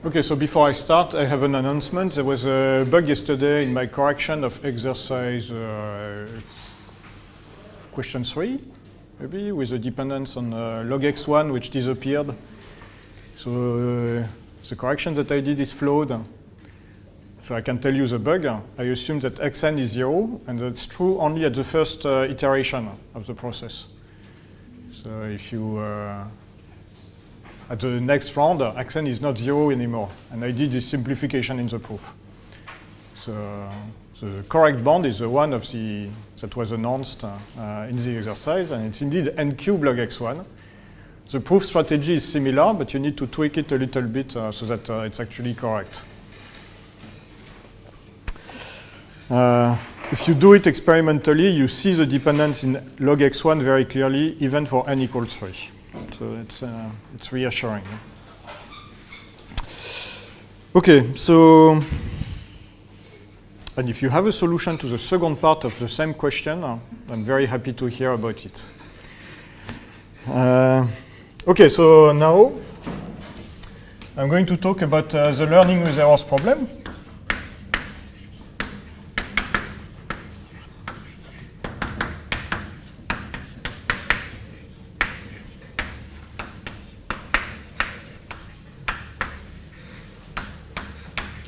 Okay, so before I start, I have an announcement. There was a bug yesterday in my correction of exercise question 3, maybe, with a dependence on log x1, which disappeared. So the correction that I did is flawed. So I can tell you the bug. I assume that xn is 0, and that's true only at the first iteration of the process. So if you at the next round, xn is not 0 anymore. And I did this simplification in the proof. So the correct bond is the one of that was announced in the exercise, and it's indeed n cube log x1. The proof strategy is similar, but you need to tweak it a little bit so that it's actually correct. If you do it experimentally, you see the dependence in log x1 very clearly, even for n equals 3. So it's reassuring. Okay, so, and if you have a solution to the second part of the same question, I'm very happy to hear about it. Okay, so now I'm going to talk about the learning with errors problem.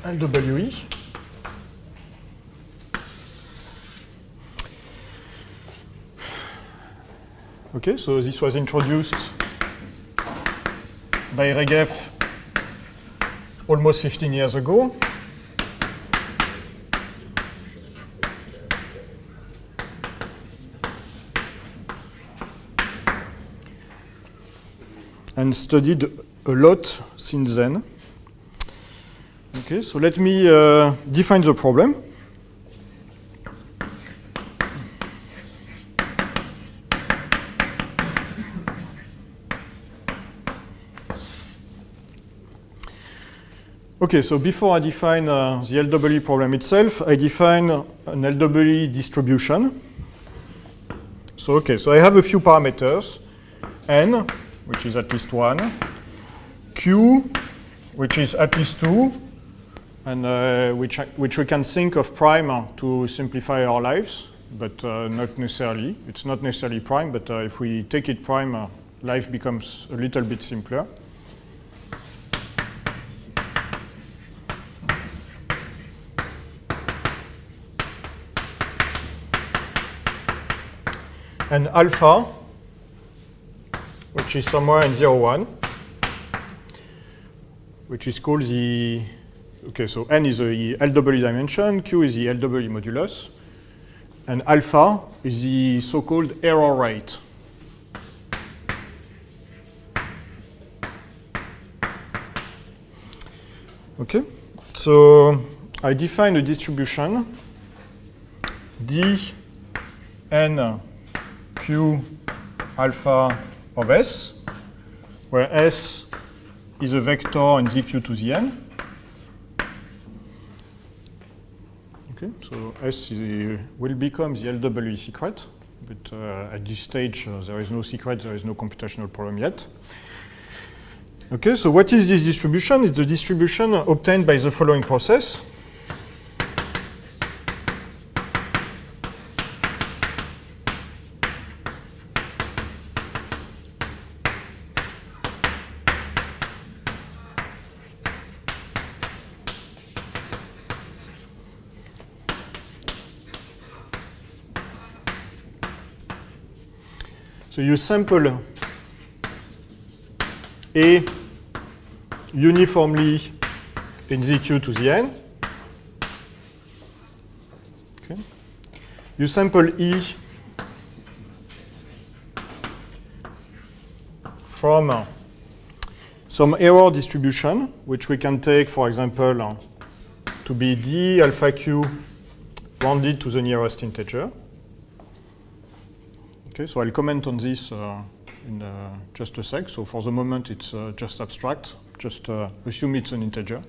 LWE. Okay, so this was introduced by Regev almost 15 years ago. And studied a lot since then. Okay, so let me define the problem. Okay, so before I define the LWE problem itself, I define an LWE distribution. So, okay, so I have a few parameters. N, which is at least 1. Q, which is at least 2. And which we can think of prime to simplify our lives, but not necessarily. It's not necessarily prime, but if we take it prime, life becomes a little bit simpler. And alpha, which is somewhere in 0, 1, which is called the okay, so n is the LWE dimension, Q is the LWE modulus, and alpha is the so-called error rate. Okay, so I define a distribution d n q alpha of S, where S is a vector in ZQ to the n. Okay, so S will become the LWE secret, but at this stage there is no secret, there is no computational problem yet. Okay, so what is this distribution? It's the distribution obtained by the following process. So you sample A uniformly in ZQ to the n. Okay. You sample E from some error distribution, which we can take, for example, to be d alpha q rounded to the nearest integer. Okay, so I'll comment on this in just a sec. So for the moment, it's just abstract. Just assume it's an integer.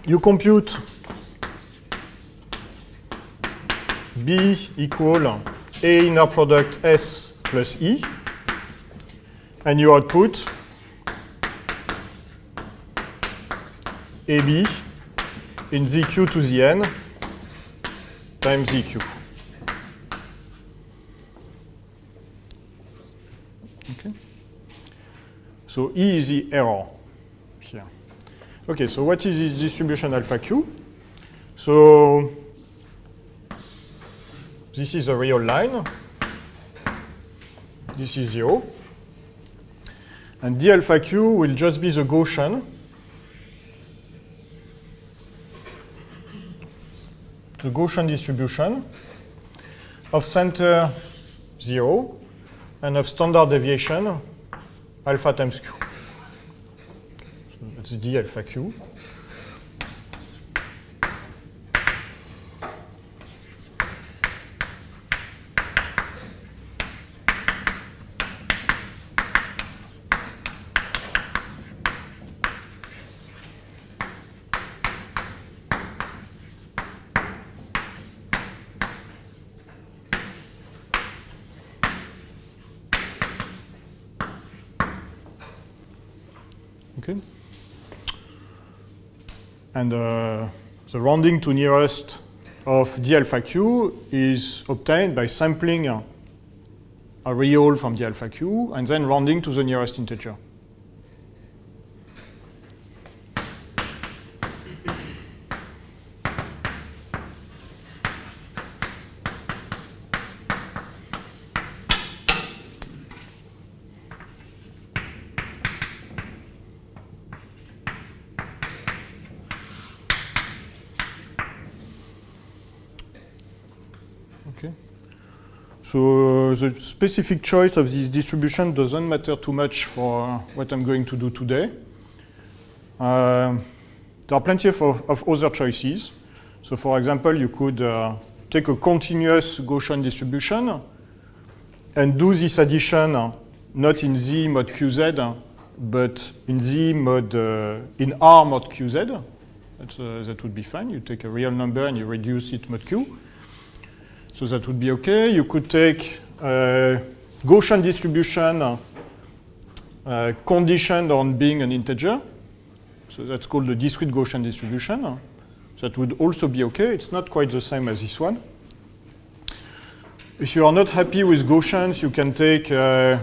You compute B equal A inner product S plus E. and you output AB in ZQ to the n times ZQ. Okay. So E is the error here. Okay, so what is this distribution alpha Q? So this is a real line. This is 0. And d alpha Q will just be the Gaussian. The Gaussian distribution of center 0 and of standard deviation alpha times Q. So that's d alpha Q. Okay. And the rounding to nearest of d alpha q is obtained by sampling a real from d alpha q and then rounding to the nearest integer. Okay. So the specific choice of this distribution doesn't matter too much for what I'm going to do today. There are plenty of other choices. So for example, you could take a continuous Gaussian distribution and do this addition not in Z mod QZ, but in Z mod, in R mod QZ. That would be fine. You take a real number and you reduce it mod Q. So that would be okay. You could take Gaussian distribution conditioned on being an integer. So that's called the discrete Gaussian distribution. That would also be okay. It's not quite the same as this one. If you are not happy with Gaussians, you can take a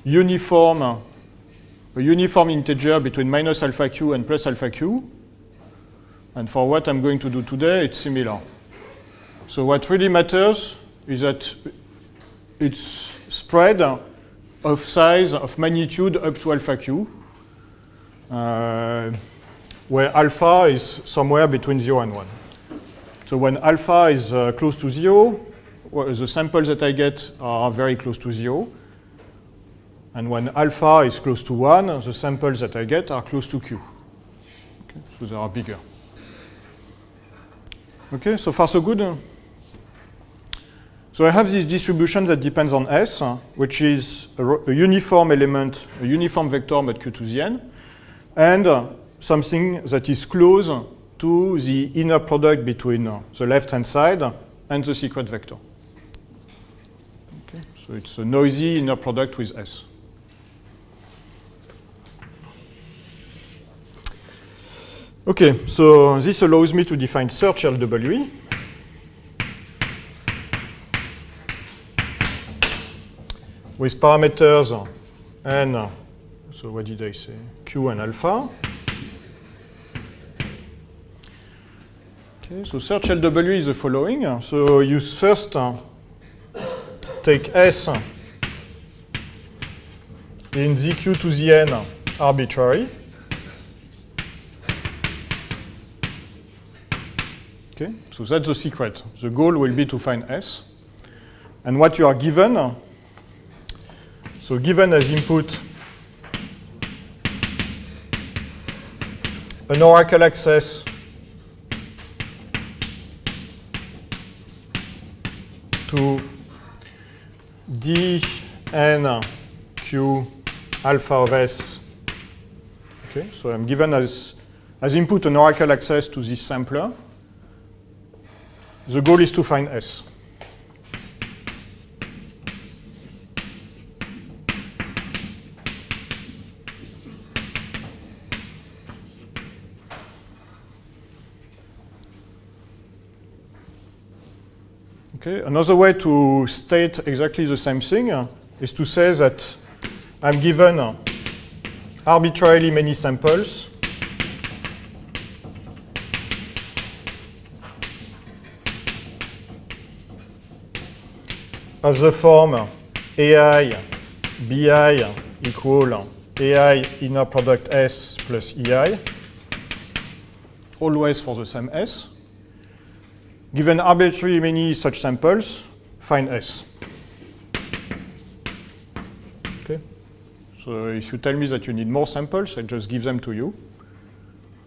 uniform integer between minus alpha q and plus alpha q. And for what I'm going to do today, it's similar. So what really matters is that it's spread of size of magnitude up to alpha q, where alpha is somewhere between 0 and 1. So when alpha is close to 0, well, the samples that I get are very close to 0. And when alpha is close to 1, the samples that I get are close to q. Okay, so they are bigger. Okay, so far so good. So I have this distribution that depends on S, which is a uniform element, a uniform vector mod q to the n, and something that is close to the inner product between the left-hand side and the secret vector. Okay, so it's a noisy inner product with S. Okay, so this allows me to define search LWE. With parameters n, so what did I say? Q and alpha. Okay, so search LW is the following. So you first take S in ZQ to the n arbitrary. Okay, so that's the secret. The goal will be to find S. And what you are given, so given as input an oracle access to d n q alpha of S. Okay, so I'm given as input an oracle access to this sampler. The goal is to find S. Okay. Another way to state exactly the same thing is to say that I'm given arbitrarily many samples of the form AI BI equal AI inner product S plus EI, always for the same S. Given arbitrarily many such samples, find S. Okay. So if you tell me that you need more samples, I just give them to you,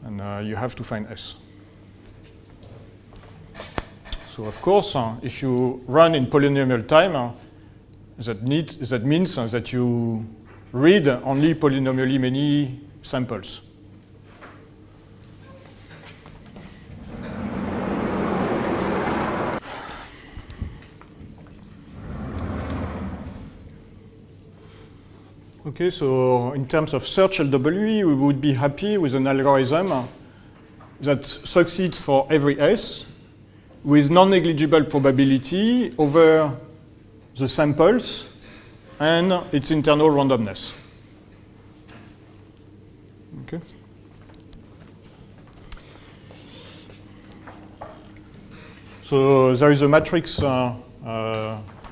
and you have to find S. So of course, if you run in polynomial time, that means that you read only polynomially many samples. Okay, so in terms of search LWE, we would be happy with an algorithm that succeeds for every S with non-negligible probability over the samples and its internal randomness. Okay. So there is a matrix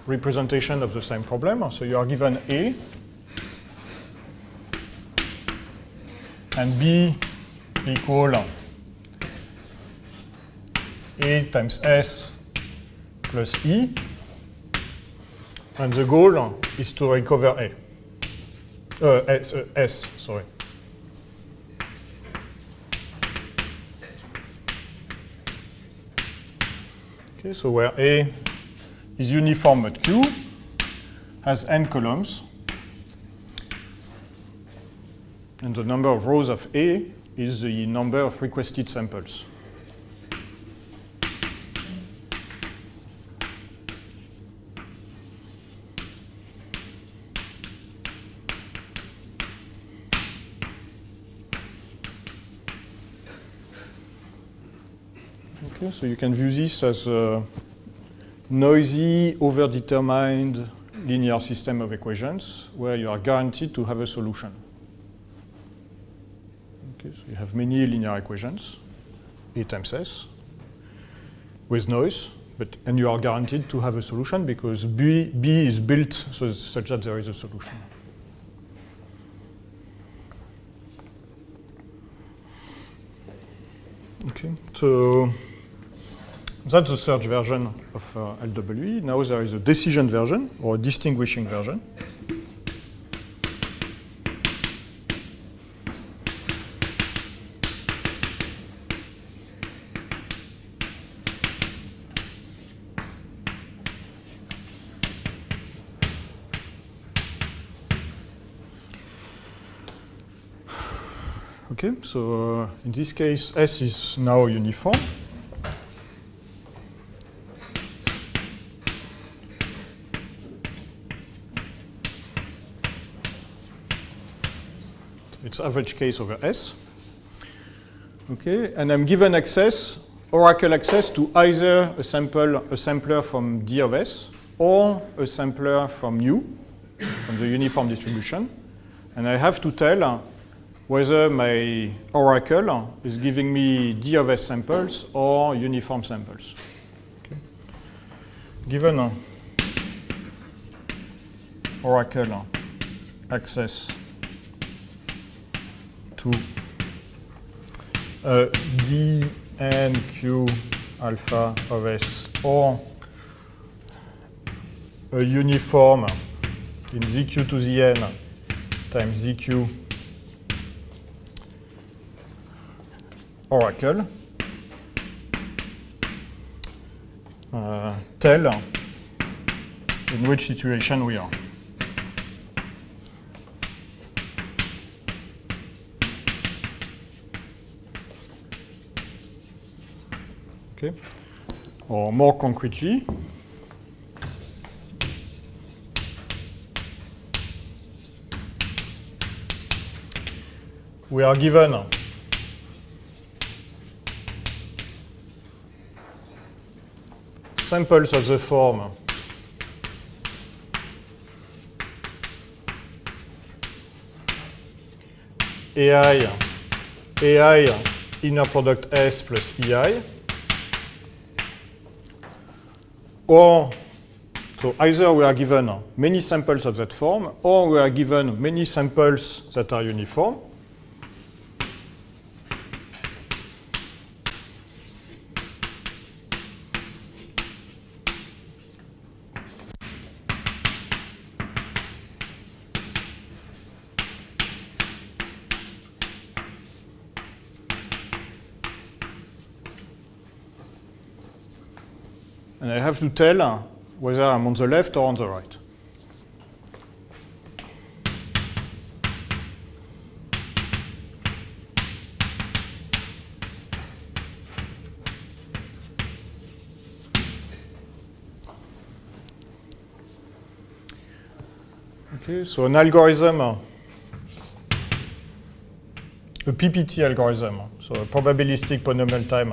representation of the same problem. So you are given A, and B equal A times S plus E, and the goal is to recover S, sorry. Okay, so where A is uniform but Q has n columns, and the number of rows of A is the number of requested samples. Okay, so you can view this as a noisy, overdetermined linear system of equations where you are guaranteed to have a solution. Okay, so you have many linear equations, A times S, with noise, and you are guaranteed to have a solution because B is built such that there is a solution. Okay, so that's the search version of LWE. Now there is a decision version, or a distinguishing version. Okay, so in this case, S is now uniform. It's average case over S. Okay, and I'm given access, oracle access to either a sampler from D of S or a sampler from U, from the uniform distribution. And I have to tell whether my oracle is giving me D of S samples or uniform samples. Okay. Given oracle access to D n Q alpha of S or a uniform in ZQ to the n times ZQ oracle, tell in which situation we are. Okay. Or more concretely, we are given samples of the form AI inner product S plus EI, or so either we are given many samples of that form, or we are given many samples that are uniform. And I have to tell whether I'm on the left or on the right. Okay, so an algorithm, a PPT algorithm, so a probabilistic polynomial time.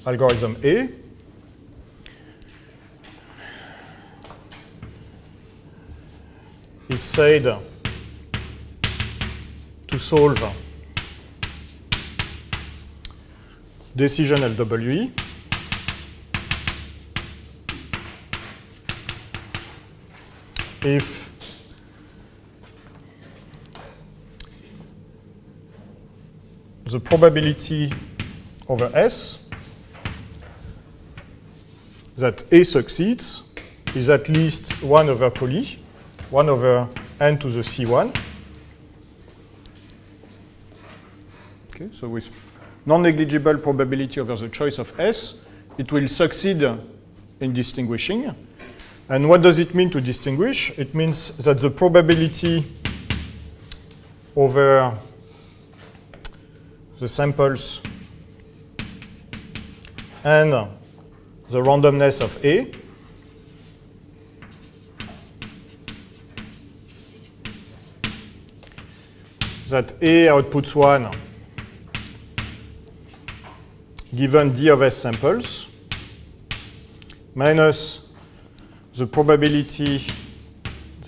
Algorithm A is said to solve decision LWE if the probability over S that A succeeds is at least 1 over poly, 1 over n to the C1. Okay, so with non-negligible probability over the choice of S, it will succeed in distinguishing. And what does it mean to distinguish? It means that the probability over the samples and the randomness of A that A outputs 1 given D of S samples minus the probability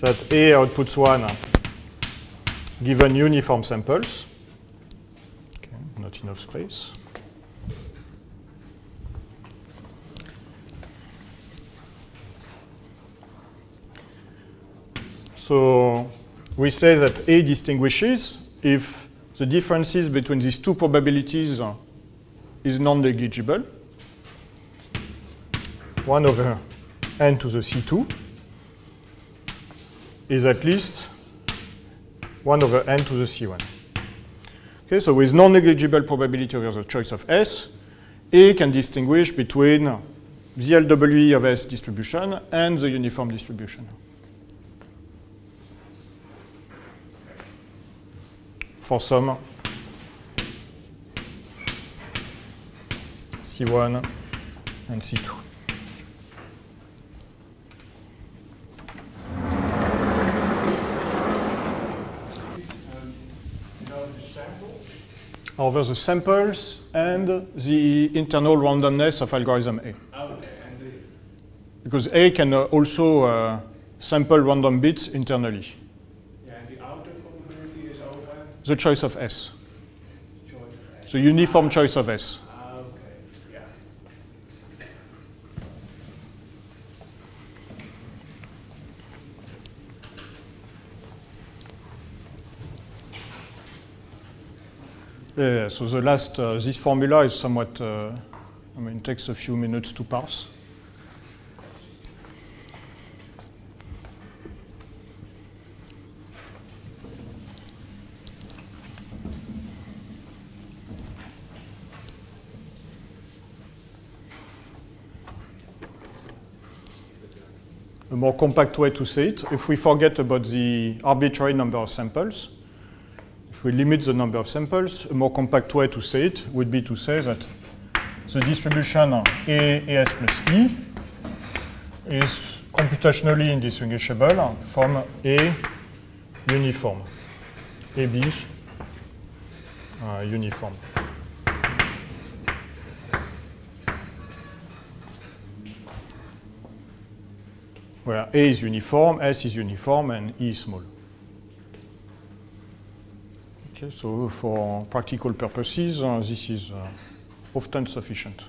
that A outputs 1 given uniform samples. Okay, not enough space. So we say that A distinguishes if the differences between these two probabilities is non-negligible. 1 over n to the C2 is at least 1 over n to the C1. Okay, so with non-negligible probability over the choice of S, A can distinguish between the LWE of S distribution and the uniform distribution. For some C1 and C2. Over the samples and the internal randomness of algorithm A. Because A can also sample random bits internally. The choice of S. The uniform choice of S. Yeah, so the last, this formula is somewhat, takes a few minutes to parse. A more compact way to say it, if we forget about the arbitrary number of samples, if we limit the number of samples, a more compact way to say it would be to say that the distribution AS plus E is computationally indistinguishable from A uniform, AB uniform. Where A is uniform, S is uniform, and E is small. Okay, so for practical purposes, this is often sufficient.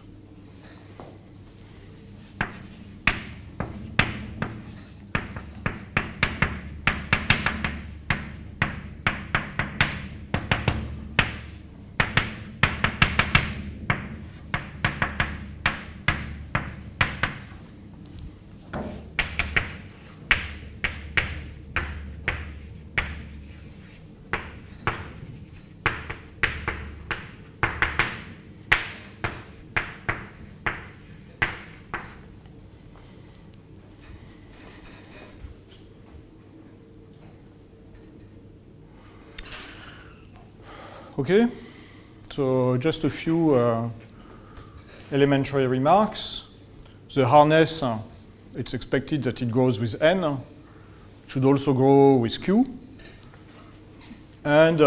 Okay, so just a few elementary remarks. The harness, it's expected that it grows with n. It should also grow with q. And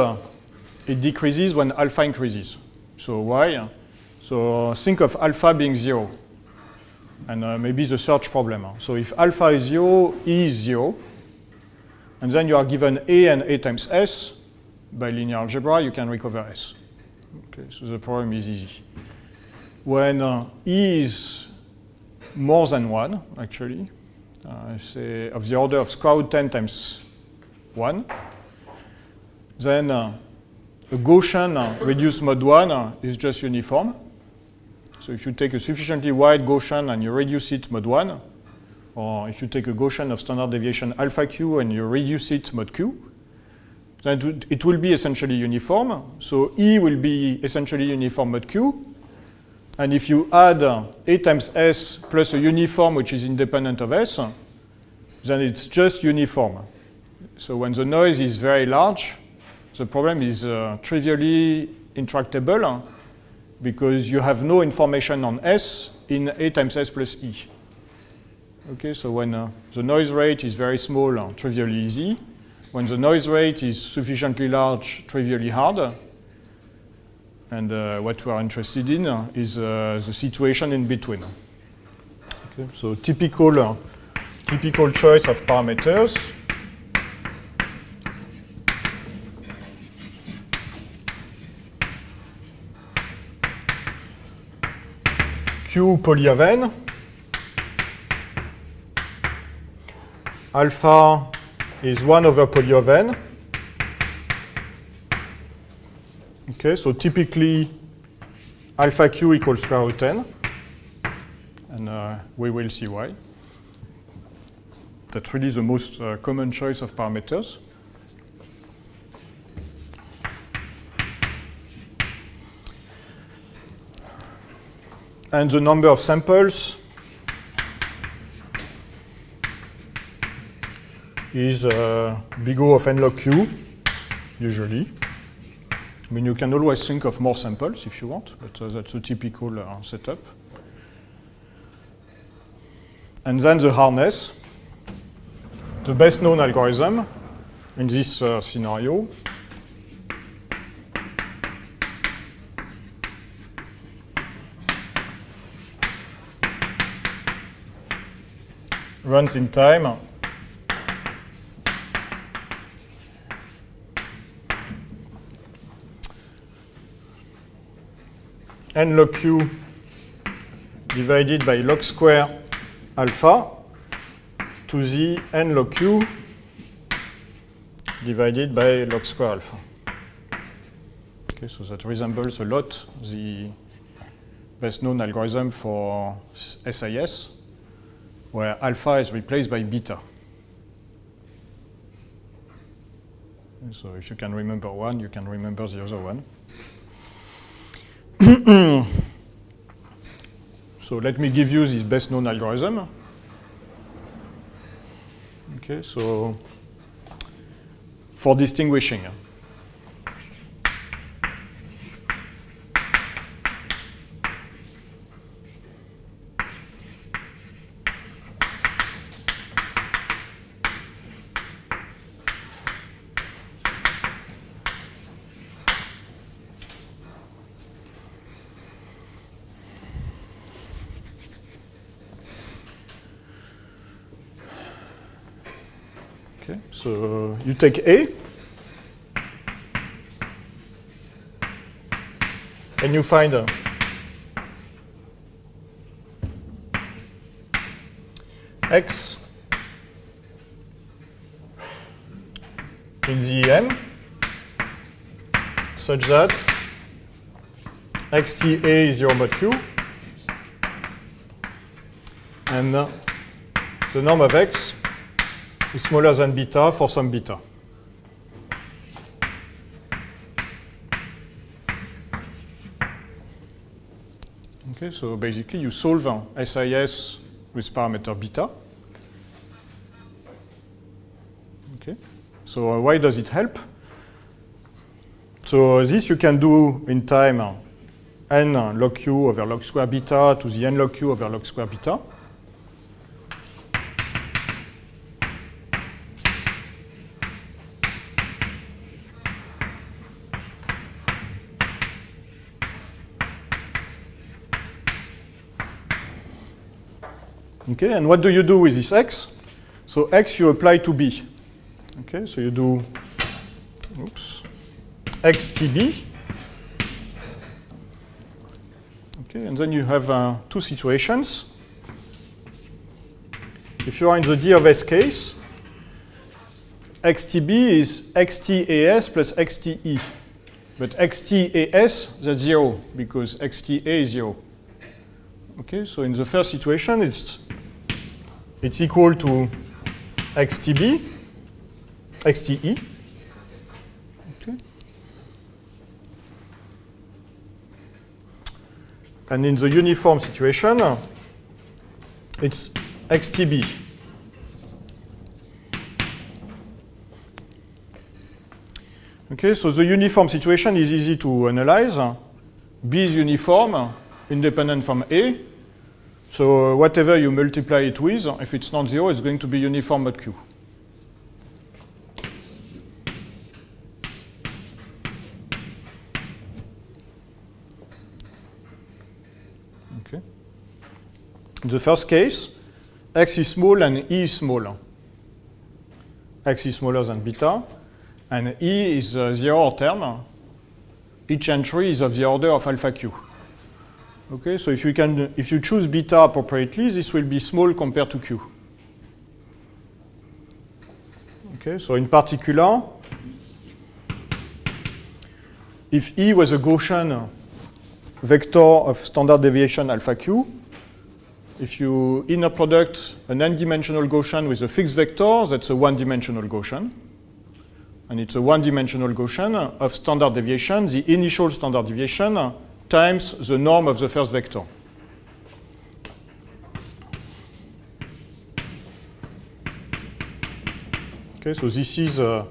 it decreases when alpha increases. So why? So think of alpha being 0. And maybe the search problem. So if alpha is 0, E is 0. And then you are given A and A times S. By linear algebra, you can recover S. Okay, so the problem is easy. When E is more than 1, actually, say of the order of square root 10 times 1, then a Gaussian reduced mod 1 is just uniform. So if you take a sufficiently wide Gaussian and you reduce it mod 1, or if you take a Gaussian of standard deviation alpha q and you reduce it mod q, then it will be essentially uniform. So E will be essentially uniform mod Q. And if you add A times S plus a uniform which is independent of S, then it's just uniform. So when the noise is very large, the problem is trivially intractable because you have no information on S in A times S plus E. Okay, so when the noise rate is very small, trivially easy. When the noise rate is sufficiently large, trivially hard. And what we are interested in is the situation in between. Okay, so typical choice of parameters. Q poly of n. Alpha is 1 over poly of n. Okay, so typically alpha q equals square root 10. And we will see why. That's really the most common choice of parameters. And the number of samples is big O of n log q, usually. I mean, you can always think of more samples if you want, but that's a typical setup. And then the harness, the best known algorithm in this scenario. Runs in time. N log q divided by log square alpha to the n log q divided by log square alpha. Okay, so that resembles a lot the best known algorithm for SIS, where alpha is replaced by beta. And so if you can remember one, you can remember the other one. So let me give you this best known algorithm. Okay, so for distinguishing. Okay, so you take A, and you find X in the EM such that XTA is 0 mod Q, and the norm of X is smaller than beta for some beta. Okay, so basically you solve SIS with parameter beta. Okay, so why does it help? So this you can do in time n log q over log square beta to the n log q over log square beta. Okay, and what do you do with this x? So x you apply to b. Okay, so you do xtb. Okay, and then you have two situations. If you are in the D of S case, xtb is xtas plus xte. But xtas, that's 0, because xta is 0. Okay, so in the first situation, it's equal to xtb, xte. Okay. And in the uniform situation, it's xtb. Okay, so the uniform situation is easy to analyze. B is uniform, independent from A. So whatever you multiply it with, if it's not 0, it's going to be uniform mod Q. Okay. In the first case, x is small and E is small. X is smaller than beta, and E is the error term. Each entry is of the order of alpha Q. Okay, so if you choose beta appropriately, this will be small compared to Q. Okay, so in particular, if E was a Gaussian vector of standard deviation alpha Q, if you inner product an n-dimensional Gaussian with a fixed vector, that's a one-dimensional Gaussian. And it's a one-dimensional Gaussian of standard deviation, the initial standard deviation, times the norm of the first vector. Okay, so this is up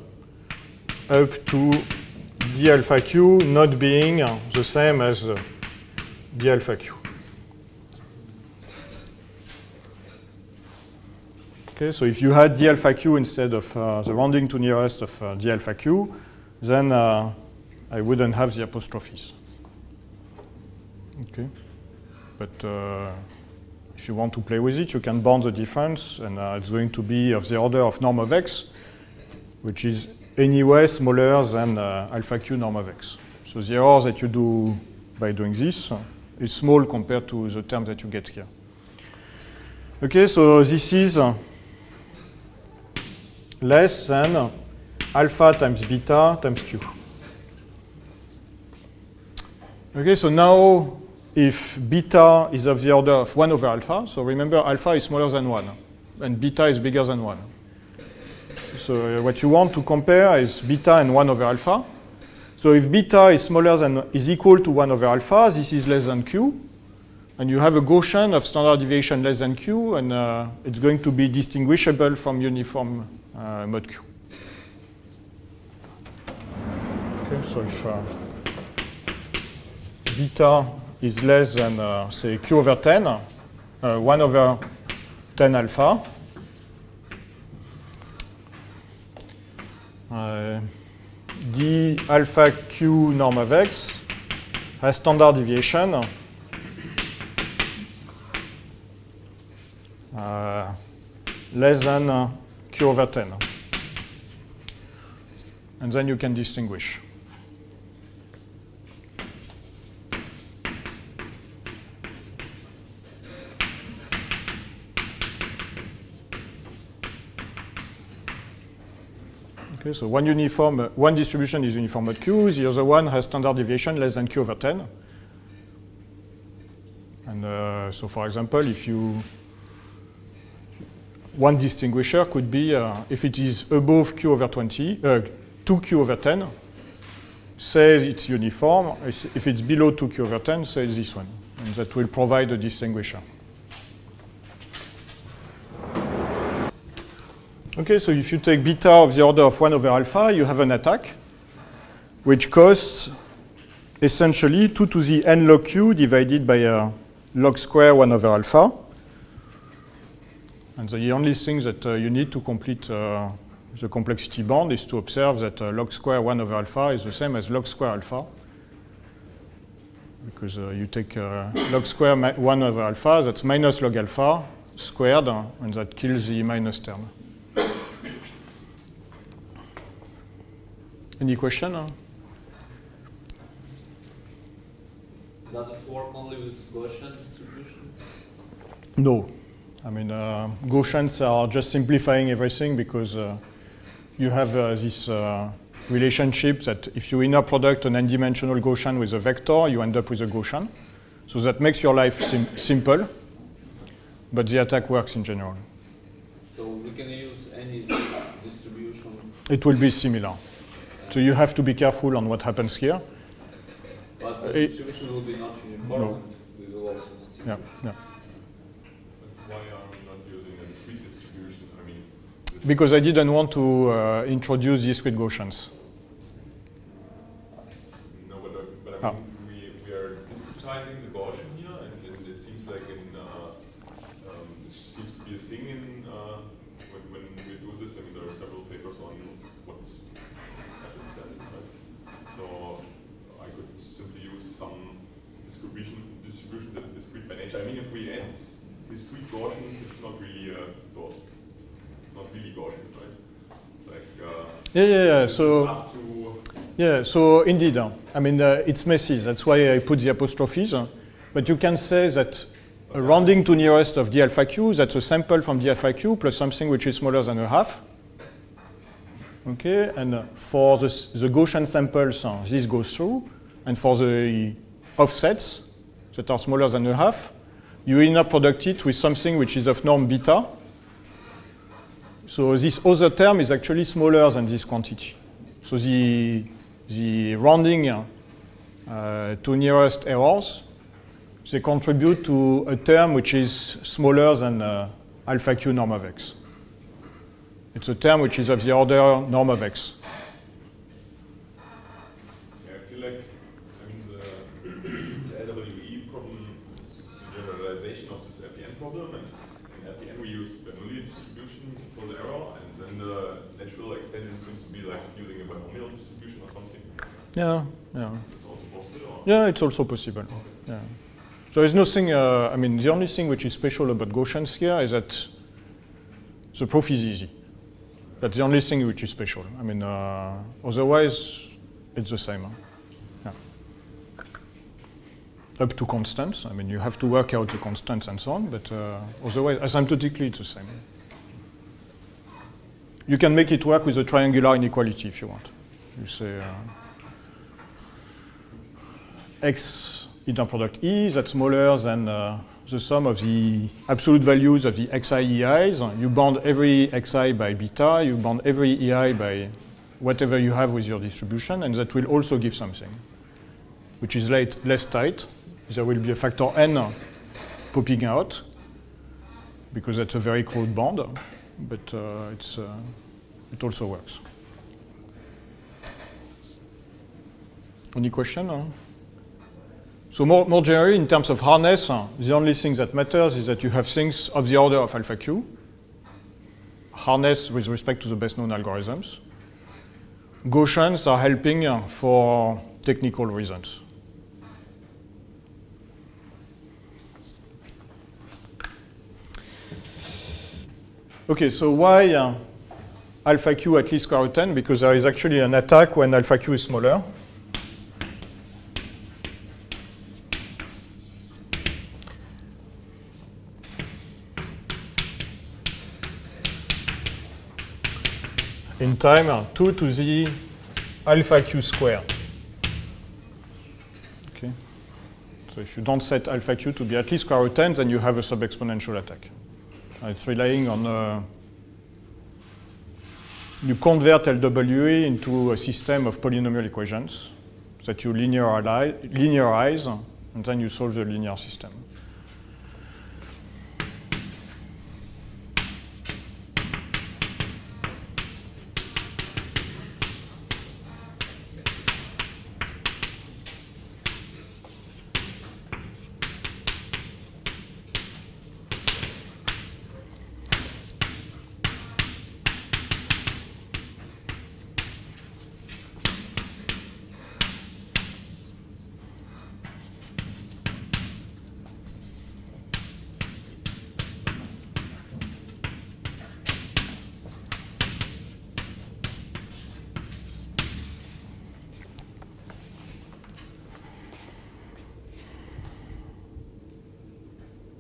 to d alpha q not being the same as d alpha q. Okay, so if you had d alpha q instead of the rounding to nearest of d alpha q, then I wouldn't have the apostrophes. Okay, but if you want to play with it, you can bound the difference, and it's going to be of the order of norm of x, which is anyway smaller than alpha q norm of x. So the error that you do by doing this is small compared to the term that you get here. Okay, so this is less than alpha times beta times q. Okay, so now if beta is of the order of 1 over alpha, so remember alpha is smaller than 1, and beta is bigger than 1. So what you want to compare is beta and 1 over alpha. So if beta is smaller than, is equal to 1 over alpha, this is less than q, and you have a Gaussian of standard deviation less than q, and it's going to be distinguishable from uniform mod q. Okay, so if beta is less than, say, q over 10, 1 over 10 alpha, d alpha q norm of x has standard deviation less than q over 10. and then you can distinguish. Okay, so one distribution is uniform at Q, the other one has standard deviation less than Q over 10. And so for example, if one distinguisher could be, if it is above Q over 20, 2Q over 10, say it's uniform. If it's below 2Q over 10, say this one. And that will provide a distinguisher. Okay, so if you take beta of the order of 1 over alpha, you have an attack, which costs essentially 2 to the n log q divided by log square 1 over alpha. And the only thing that you need to complete the complexity bound is to observe that log square 1 over alpha is the same as log square alpha. Because you take log square 1 over alpha, that's minus log alpha squared, and that kills the minus term. Any question? Does it work only with Gaussian distribution? No. I mean, Gaussians are just simplifying everything because you have this relationship that if you inner product an n-dimensional Gaussian with a vector, you end up with a Gaussian. So that makes your life simple, but the attack works in general. So we can use any distribution? It will be similar. So you have to be careful on what happens here. But the distribution will be not uniform, No. and we will also distinguish. Yeah. Why are we not using a discrete distribution? I mean, Because I didn't want to introduce discrete Gaussians. no, but I mean, we are discretizing the Gaussian here, and it seems like this seems to be a thing in when we do this. I mean, there are several papers on what happens then, right? So I could simply use some distribution that's discrete by nature. I mean, if we add discrete Gaussians, it's not really it's not really Gaussians, right? It's like Yeah. it's So up to yeah. So indeed, I mean, it's messy. That's why I put the apostrophes. But you can say that a rounding to nearest of d alpha q, that's a sample from d alpha q plus something which is smaller than a half. Okay, and for the Gaussian samples, this goes through, and for the offsets that are smaller than a half, you inner product it with something which is of norm beta. So this other term is actually smaller than this quantity. So the rounding to nearest errors, they contribute to a term which is smaller than alpha q norm of x. It's a term which is of the order norm of x. Yeah, I feel like, I mean, the LWE problem is a generalization of this FEN problem, and in FEN we use Bernoulli distribution for the error, and then the natural extension seems to be like using a binomial distribution or something. Yeah. Is this also possible? Or? Yeah, it's also possible. Yeah. So there's nothing, I mean, the only thing which is special about Gaussians here is that the proof is easy. That's the only thing which is special. I mean, otherwise, it's the same. Yeah. Up to constants. I mean, you have to work out the constants and so on, but otherwise, asymptotically, it's the same. You can make it work with a triangular inequality if you want. You say x inner product E that's smaller than the sum of the absolute values of the xi ei's. You bound every xi by beta, you bound every ei by whatever you have with your distribution, and that will also give something, which is less tight. There will be a factor n popping out, because that's a very crude bond, but it also works. Any question? So more generally, in terms of hardness, the only thing that matters is that you have things of the order of alpha q, hardness with respect to the best known algorithms. Gaussians are helping for technical reasons. Okay, so why alpha q at least square root 10 because there is actually an attack when alpha q is smaller. In time 2 to the alpha q square. Okay. So if you don't set alpha q to be at least square root 10, then you have a sub-exponential attack. It's relying on you convert LWE into a system of polynomial equations that you linearize, and then you solve the linear system.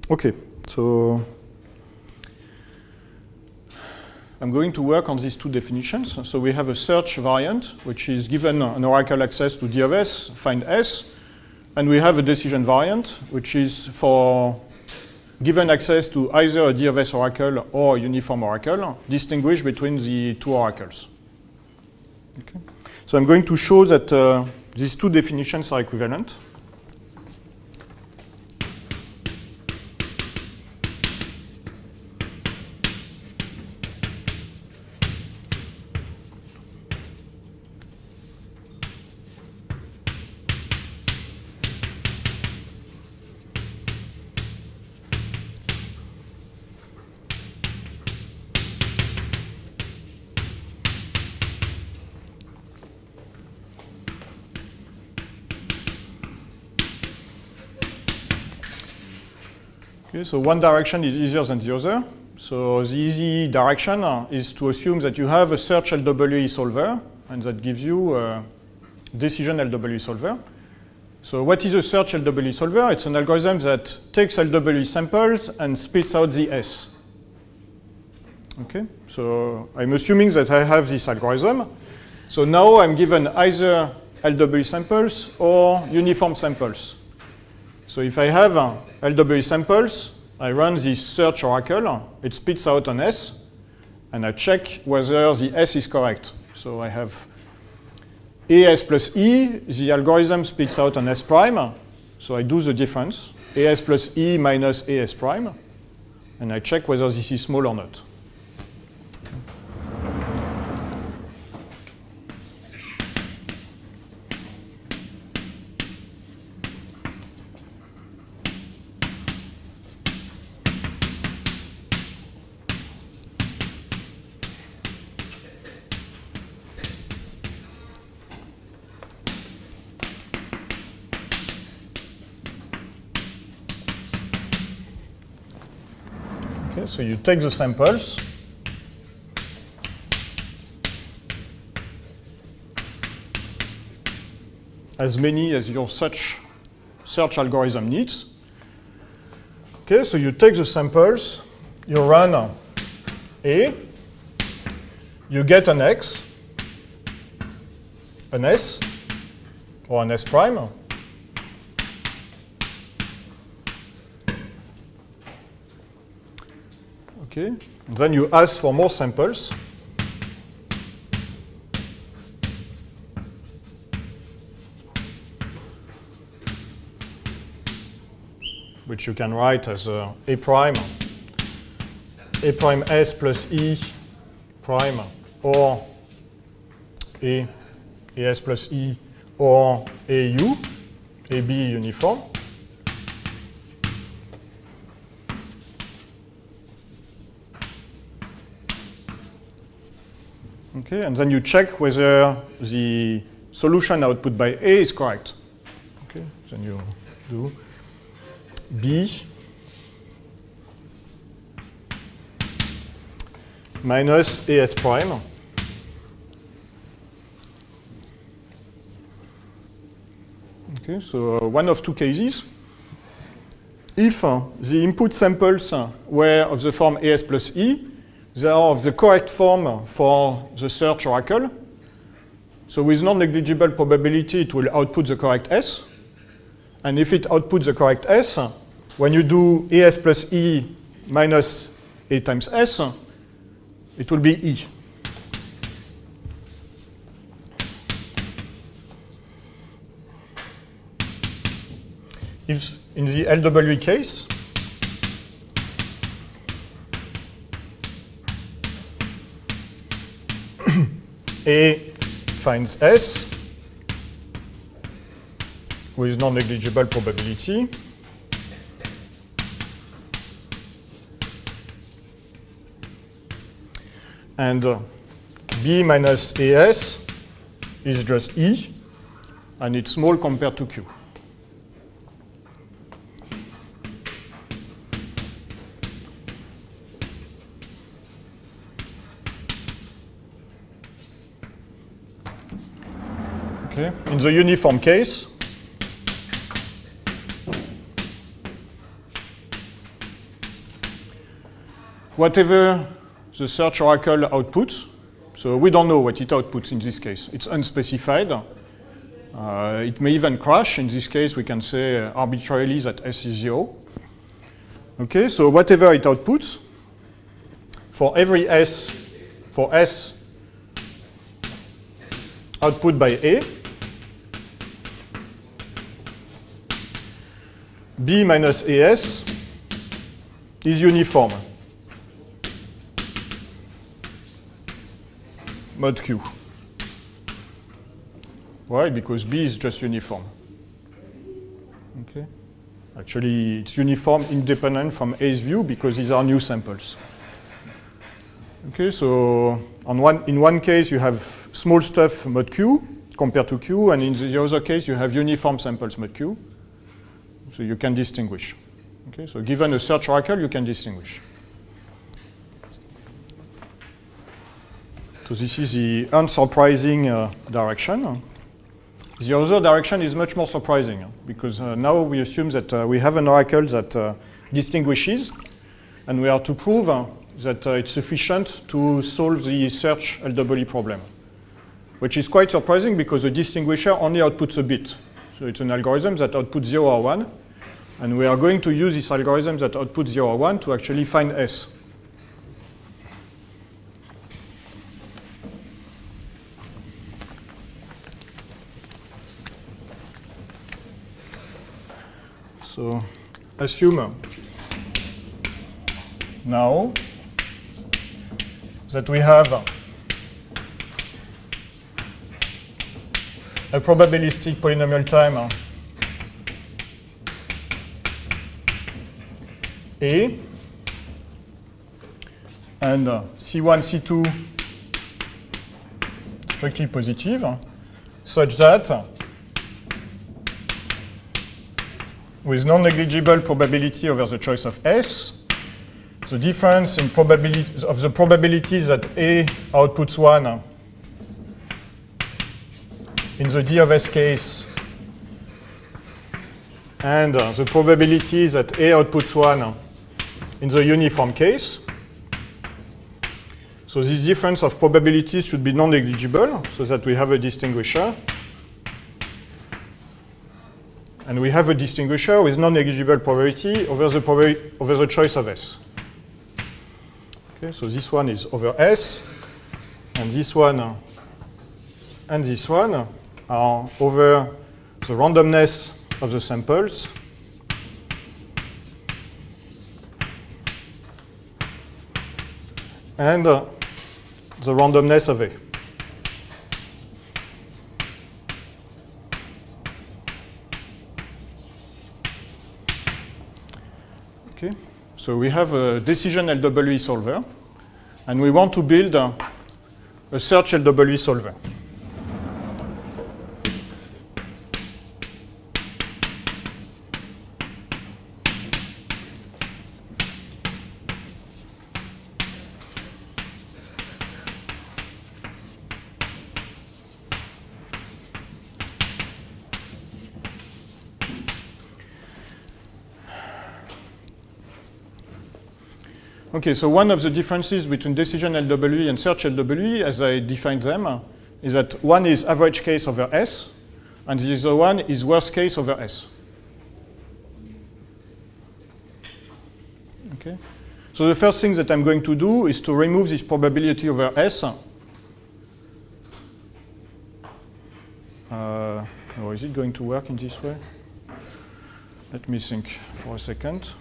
Okay, so I'm going to work on these two definitions. So we have a search variant, which is given an oracle access to D of S, find S. And we have a decision variant, which is for given access to either a D of S oracle or a uniform oracle, distinguish between the two oracles. Okay. So I'm going to show that these two definitions are equivalent. Okay, so one direction is easier than the other. So the easy direction is to assume that you have a search LWE solver, and that gives you a decision LWE solver. So what is a search LWE solver? It's an algorithm that takes LWE samples and spits out the S. Okay, so I'm assuming that I have this algorithm. So now I'm given either LWE samples or uniform samples. So if I have LWE samples, I run this search oracle, it spits out an S, and I check whether the S is correct. So I have AS plus E, the algorithm spits out an S prime, so I do the difference, AS plus E minus AS prime, and I check whether this is small or not. Okay, so you take the samples. As many as your search algorithm needs. Okay, so you take the samples, you run A, you get an X, an S, or an S prime. Okay, and then you ask for more samples. Which you can write as A prime S plus E prime, or AS plus E, or AU, AB uniform. Okay, and then you check whether the solution output by A is correct. Okay, then you do B minus AS prime Okay, so one of two cases. If the input samples were of the form AS plus E, they are of the correct form for the search oracle. So with non-negligible probability, it will output the correct S. And if it outputs the correct S, when you do AS plus E minus A times S, it will be E. If in the LW case, A finds S with non-negligible probability, and B minus AS is just E, and it's small compared to Q. Okay. In the uniform case, whatever the search oracle outputs, so we don't know what it outputs in this case. It's unspecified. It may even crash. In this case, we can say arbitrarily that S is 0. Okay, so whatever it outputs, for every S, for S output by A, B minus AS is uniform. Mod Q. Why? Because B is just uniform. Okay. Actually, it's uniform independent from A's view because these are new samples. Okay, so in one case you have small stuff mod Q compared to Q, and in the other case you have uniform samples mod Q. So you can distinguish. Okay, so given a search oracle, you can distinguish. So this is the unsurprising direction. The other direction is much more surprising because now we assume that we have an oracle that distinguishes, and we are to prove that it's sufficient to solve the search LWE problem, which is quite surprising because the distinguisher only outputs a bit. So it's an algorithm that outputs 0 or 1, and we are going to use this algorithm that outputs 0 or 1 to actually find S. So assume now that we have a probabilistic polynomial time A, and C1, C2 strictly positive, such that with non-negligible probability over the choice of S, the difference in probability of the probabilities that A outputs 1 in the D of S case and the probability that A outputs 1 in the uniform case. So this difference of probabilities should be non-negligible so that we have a distinguisher. And we have a distinguisher with non-negligible probability over the choice of S. Okay, so this one is over S, and this one and this one are over the randomness of the samples and the randomness of A. Okay, so we have a decision LWE solver, and we want to build a search LWE solver. Okay, so one of the differences between decision LWE and search LWE, as I defined them, is that one is average case over S, and the other one is worst case over S. Okay. So the first thing that I'm going to do is to remove this probability over S. Or is it going to work in this way? Let me think for a second.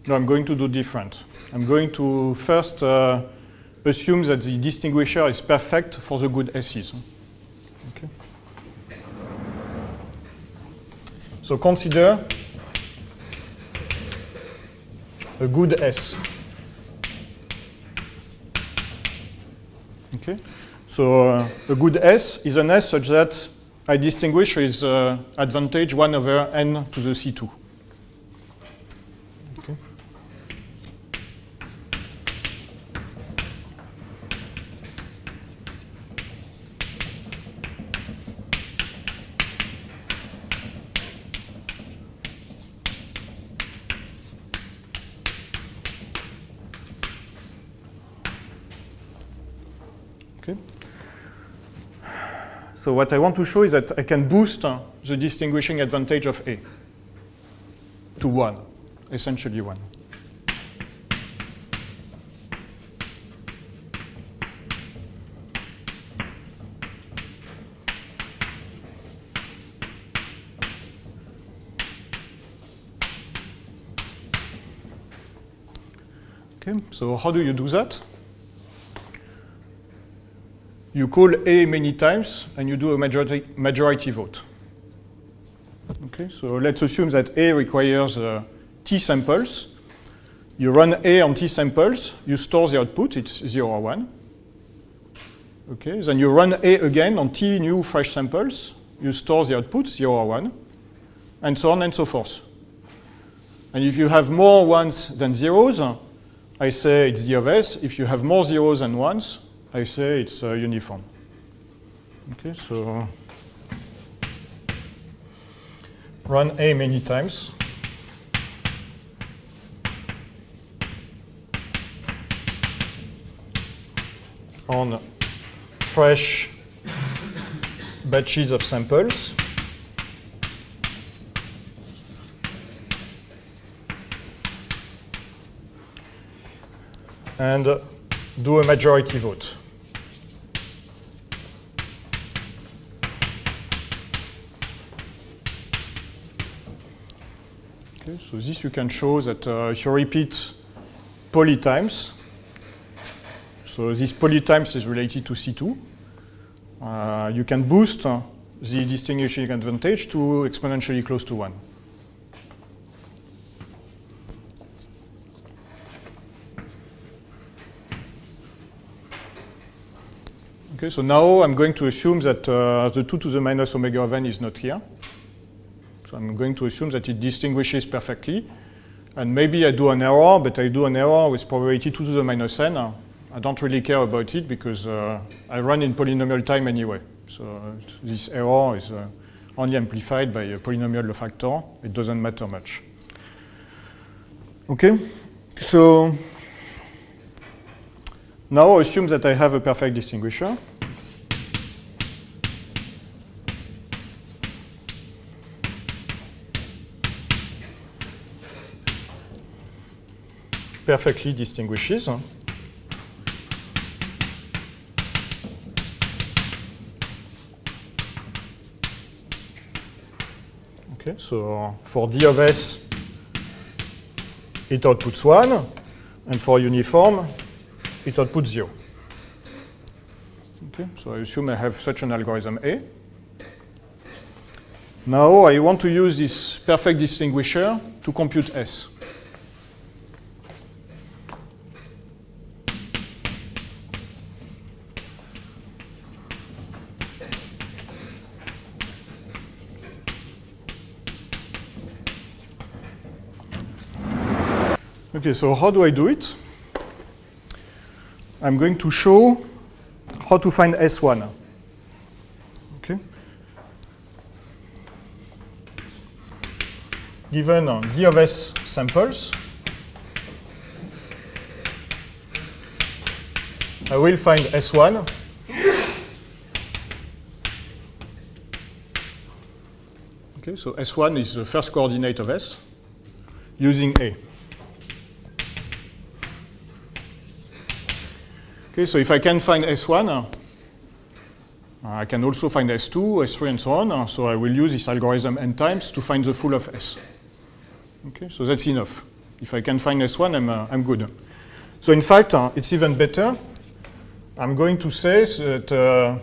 No, I'm going to do different. I'm going to first assume that the distinguisher is perfect for the good S's. Okay. So consider a good S. Okay. So a good S is an S such that I distinguish with advantage 1 over n to the C2. Okay. Okay. So what I want to show is that I can boost the distinguishing advantage of A to 1, essentially 1. Okay, so how do you do that? You call A many times, and you do a majority vote. Okay, so let's assume that A requires T samples. You run A on T samples, you store the output, it's 0 or 1. Okay, then you run A again on T new fresh samples, you store the output, 0 or 1, and so on and so forth. And if you have more ones than zeros, I say it's D of S. If you have more zeros than ones, I say it's uniform. Okay, so run A many times. On fresh batches of samples. And do a majority vote. Okay, so this you can show that if you repeat poly times, so this poly times is related to C2, you can boost the distinguishing advantage to exponentially close to 1. Okay, so now I'm going to assume that the 2 to the minus omega of n is not here. So I'm going to assume that it distinguishes perfectly. And maybe I do an error, but I do an error with probability 2 to the minus n. I don't really care about it because I run in polynomial time anyway. So this error is only amplified by a polynomial factor. It doesn't matter much. Okay, so now assume that I have a perfect distinguisher. Perfectly distinguishes. Okay, so for D of S, it outputs 1, and for uniform, it outputs 0. Okay, so I assume I have such an algorithm A. Now I want to use this perfect distinguisher to compute S. Okay, so how do I do it? I'm going to show how to find S1. Okay. Given D of S samples, I will find S1 okay, so S1 is the first coordinate of S using A. Okay, so if I can find S1, I can also find S2, S3, and so on. So I will use this algorithm n times to find the full of S. Okay, so that's enough. If I can find S1, I'm good. So in fact, it's even better. I'm going to say that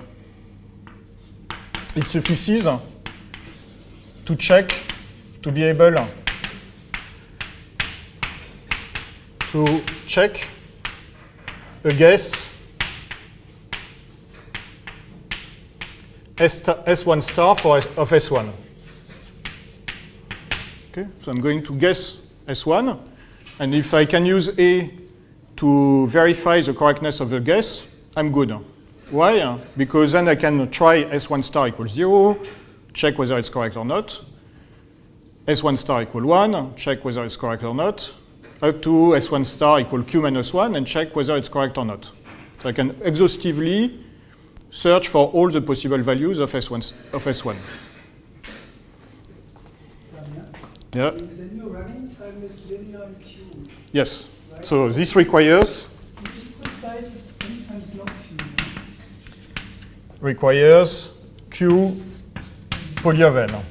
it suffices to check, to be able to check a guess S1 star of S1. Okay, so I'm going to guess S1, and if I can use A to verify the correctness of the guess, I'm good. Why? Because then I can try S1 star equals 0, check whether it's correct or not. S1 star equal 1, check whether it's correct or not. Up to S1 star equal Q minus 1 and check whether it's correct or not. So I can exhaustively search for all the possible values of S1. Yeah. Then your running time is linear in Q. Yes. Right? So this requires Size is n times log Q. requires Q poly of n.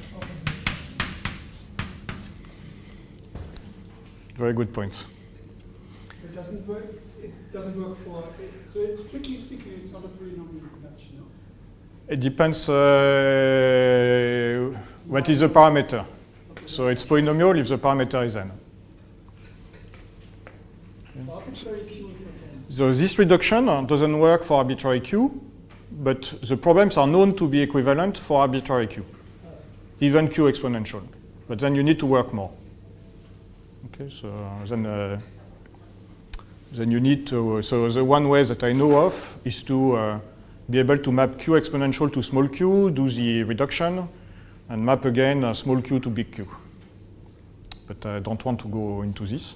Very good point. It doesn't work. It doesn't work for. So it's strictly speaking, it's not a polynomial connection. No? It depends what is the parameter. Okay. So it's polynomial if the parameter is n. For arbitrary Q is n. So this reduction doesn't work for arbitrary Q, but the problems are known to be equivalent for arbitrary Q, even Q exponential. But then you need to work more. Okay, so then you need to, so the one way that I know of is to be able to map Q exponential to small q, do the reduction, and map again small q to big Q. But I don't want to go into this.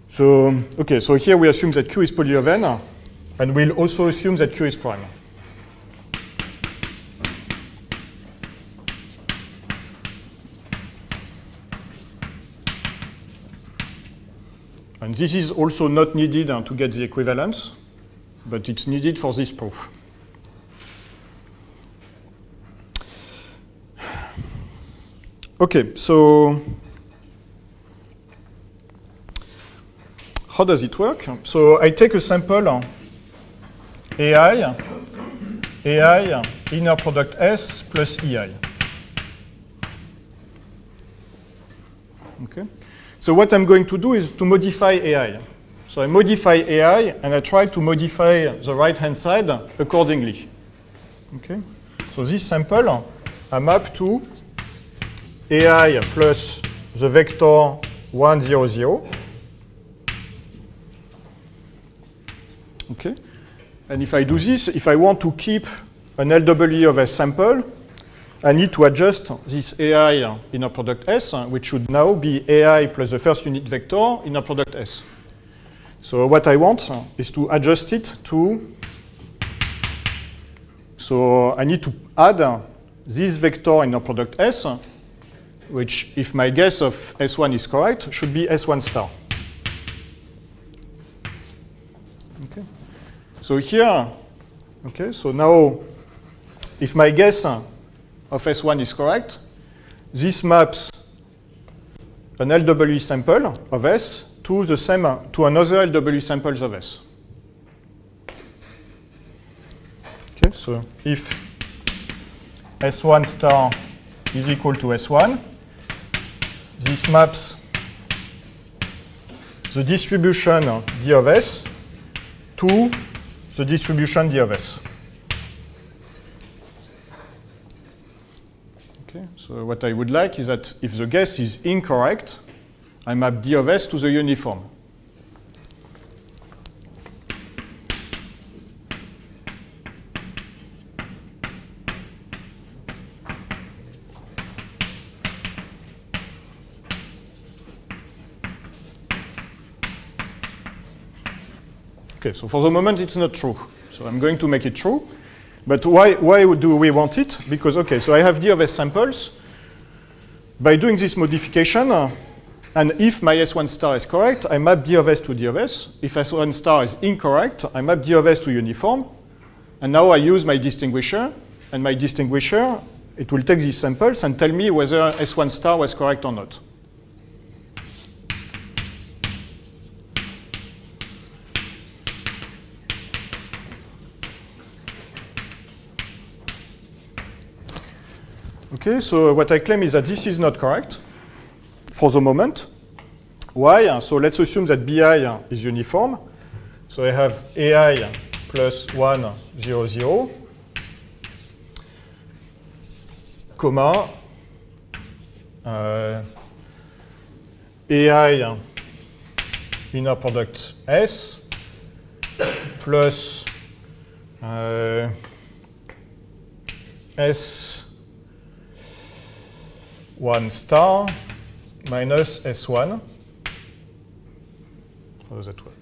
So, okay, so here we assume that Q is poly of n, and we'll also assume that Q is prime. And this is also not needed to get the equivalence, but it's needed for this proof. Okay, so how does it work? So I take a sample AI inner product S plus EI. Okay. So what I'm going to do is to modify AI. So I modify AI and I try to modify the right-hand side accordingly. Okay. So this sample I map to AI plus the vector 1, 0, 0. Okay. And if I do this, if I want to keep an LWE of S sample, I need to adjust this AI inner product S, which should now be AI plus the first unit vector inner product S. So what I want is to adjust it to, so I need to add this vector inner product S, which if my guess of S1 is correct, should be S1 star. Okay. So here, okay, so now if my guess of S1 is correct, this maps an LWE sample of S to the same to another LWE samples of S. Okay, so if S1 star is equal to S1, this maps the distribution D of S to the distribution D of S. So what I would like is that if the guess is incorrect, I map D of S to the uniform. Okay, so for the moment it's not true. So I'm going to make it true. But why do we want it? Because, okay, so I have D of S samples. By doing this modification, and if my S1 star is correct, I map D of S to D of S. If S1 star is incorrect, I map D of S to uniform. And now I use my distinguisher. And my distinguisher, it will take these samples and tell me whether S1 star was correct or not. Okay, so what I claim is that this is not correct for the moment. Why? So let's assume that BI is uniform. So I have AI plus 1, 0, 0, comma, AI inner product S plus S1 star minus S1. How does that work?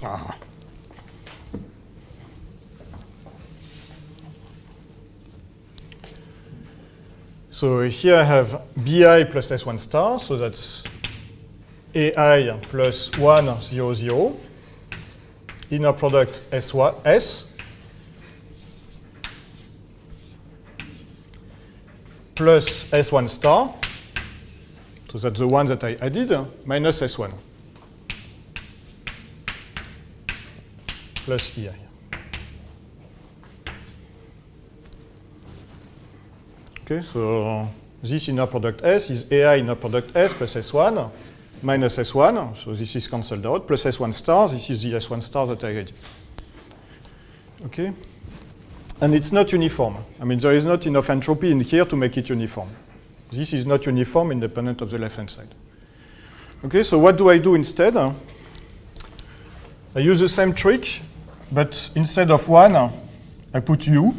Ah. So here I have BI plus S1 star, so that's AI plus 1, 0, 0. Inner product S1, S plus S1 star, so that's the one that I added, minus S1 plus EI. Okay, so this inner product S is AI inner product S plus S1 minus S1, so this is cancelled out, plus S1 star, this is the S1 star that I added. Okay? And it's not uniform. I mean, there is not enough entropy in here to make it uniform. This is not uniform independent of the left-hand side. Okay, so what do I do instead? I use the same trick, but instead of 1, I put U,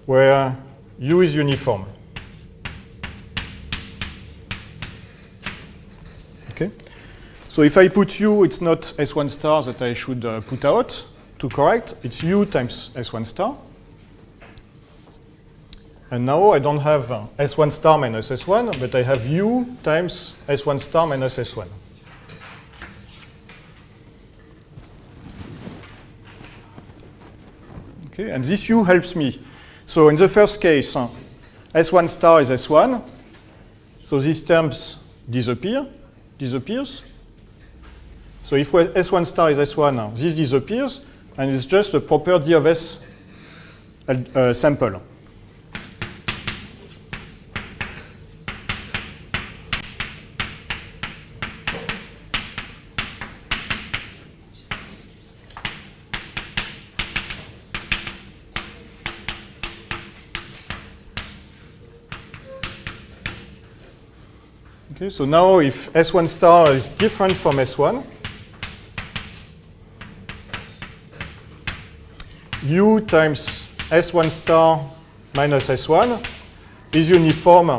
where U is uniform. Okay. So if I put U, it's not S1 star that I should put out to correct. It's U times S1 star. And now I don't have S1 star minus S1, but I have U times S1 star minus S1. Okay, and this U helps me. So in the first case, S1 star is S1. So these terms disappears. So if S1 star is S1, this disappears, and it's just a proper D of S sample. Okay, so now if S1 star is different from S1, U times S1 star minus S1 is uniform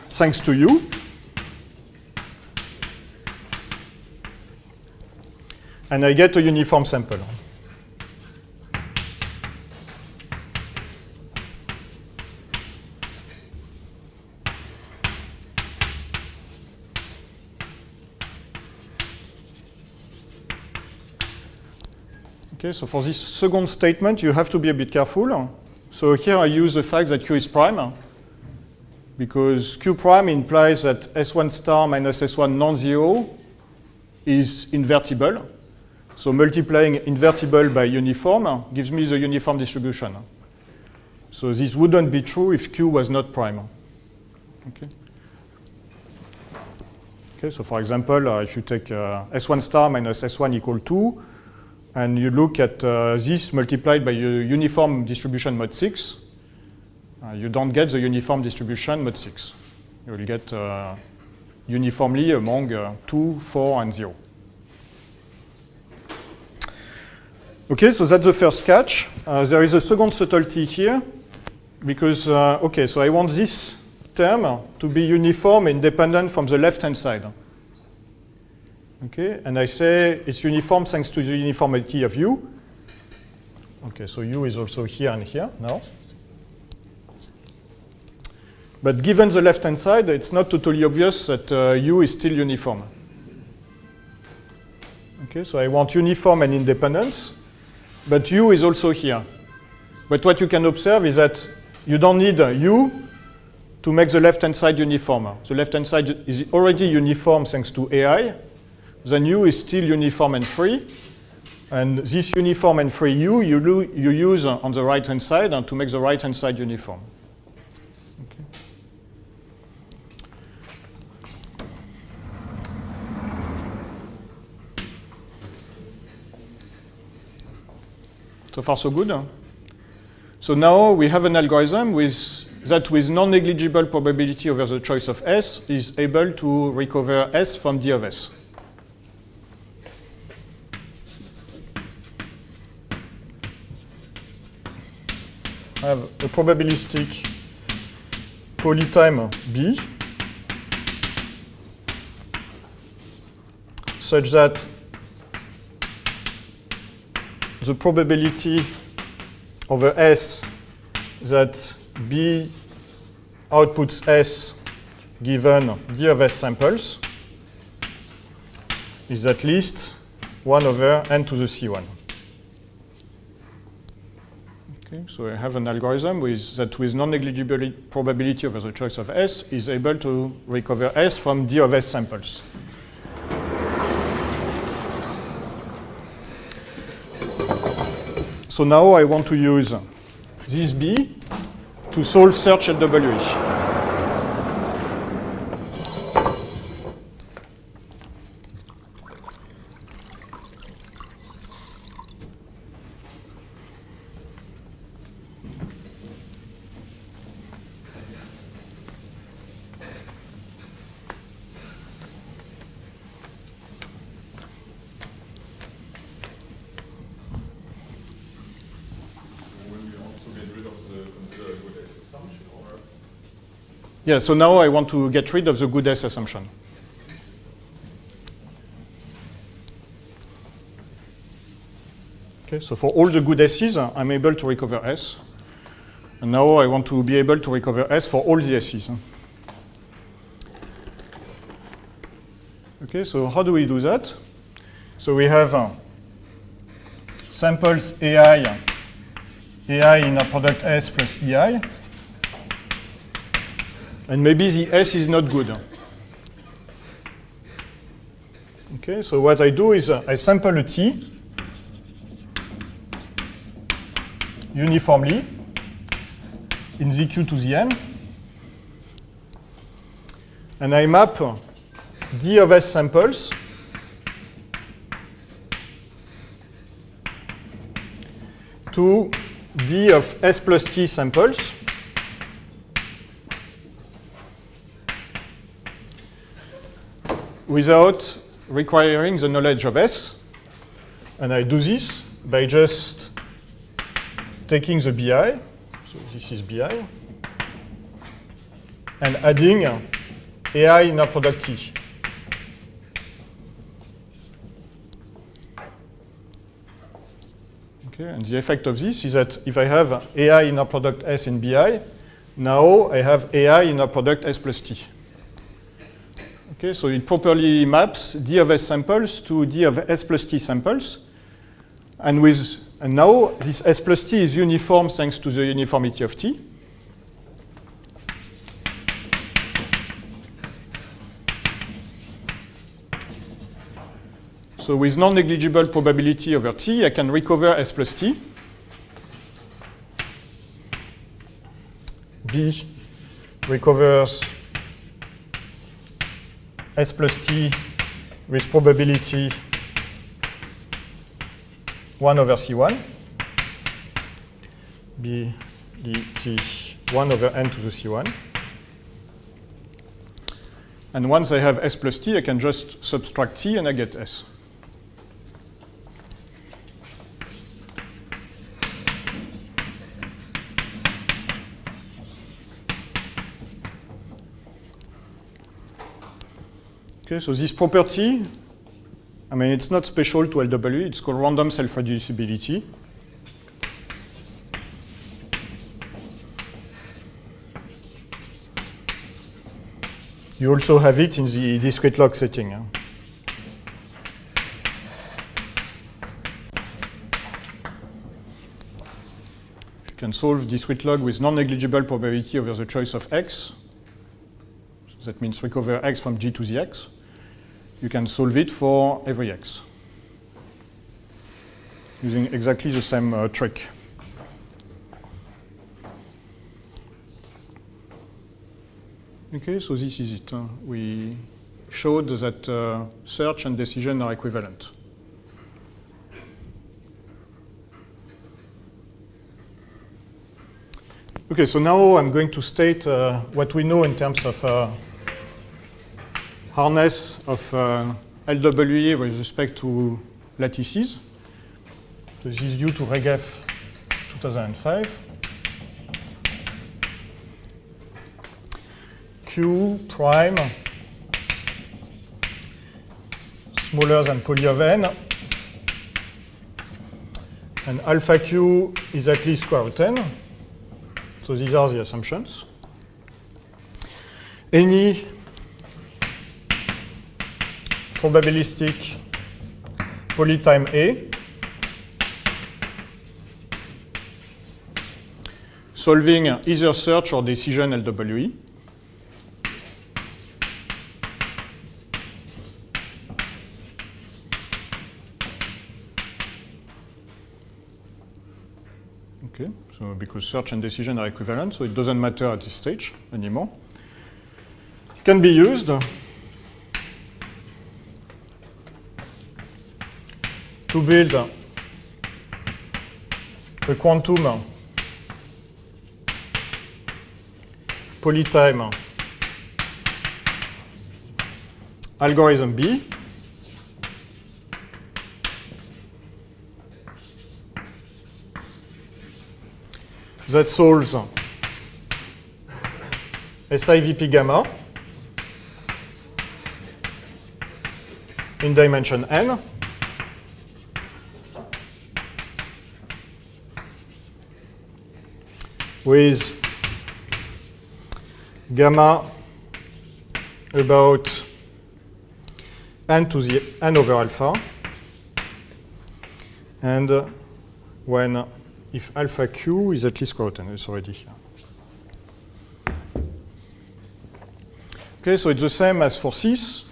thanks to U. And I get a uniform sample. Okay, so for this second statement, you have to be a bit careful. So here I use the fact that Q is prime, because Q prime implies that S1 star minus S1 non-zero is invertible. So multiplying invertible by uniform gives me the uniform distribution. So this wouldn't be true if Q was not prime. Okay. Okay, so for example, if you take S1 star minus S1 equal 2, and you look at this multiplied by a uniform distribution mod 6, you don't get the uniform distribution mod 6. You will get uniformly among 2, 4, and 0. Okay, so that's the first catch. There is a second subtlety here, because, okay, so I want this term to be uniform and independent from the left-hand side. Okay, and I say it's uniform thanks to the uniformity of U. Okay, so U is also here and here now. But given the left-hand side, it's not totally obvious that U is still uniform. Okay, so I want uniform and independence, but U is also here. But what you can observe is that you don't need U to make the left-hand side uniform. The left-hand side is already uniform thanks to AI. Then U is still uniform and free. And this uniform and free U, you use on the right-hand side to make the right-hand side uniform. Okay. So far, so good. So now we have an algorithm that with non-negligible probability over the choice of S is able to recover S from D of S. I have a probabilistic polytime B such that the probability over S that B outputs S given D of S samples is at least 1 over n to the C1. Okay, so I have an algorithm that with non-negligible probability over the choice of S is able to recover S from D of S samples. So now I want to use this B to solve search LWE. Yeah, so now I want to get rid of the good S assumption. Okay, so for all the good S's, I'm able to recover S. And now I want to be able to recover S for all the S's. Okay, so how do we do that? So we have samples AI in a product S plus EI. And maybe the S is not good. Okay, so what I do is I sample a T uniformly in the Q to the N. And I map D of S samples to D of S plus T samples without requiring the knowledge of S. And I do this by just taking the BI, so this is BI, and adding AI inner product T. Okay, and the effect of this is that if I have AI inner product S in BI, now I have AI inner product S plus T. Okay, so it properly maps D of S samples to D of S plus T samples. And now this S plus T is uniform thanks to the uniformity of T. So with non-negligible probability over T, I can recover S plus T. B recovers S plus T with probability 1 over C1. B dt 1 over n to the C1. And once I have S plus T, I can just subtract T and I get S. Okay, so this property, I mean, it's not special to LW, it's called random self-reducibility. You also have it in the discrete log setting. You can solve discrete log with non-negligible probability over the choice of x. So that means recover x from G to the x. You can solve it for every x using exactly the same trick. Okay, so this is it. We showed that search and decision are equivalent. Okay, so now I'm going to state what we know in terms of hardness of LWE with respect to lattices. So this is due to Regev 2005. Q prime smaller than poly of n, and alpha Q is at least square root n. So these are the assumptions. Any probabilistic poly time A solving either search or decision LWE. Okay, so because search and decision are equivalent, so it doesn't matter at this stage anymore. It can be used to build a quantum polytime algorithm B that solves SIVP gamma in dimension n with gamma about n to the n over alpha, and when if alpha q is at least square root n, it's already here. Okay, so it's the same as for cis,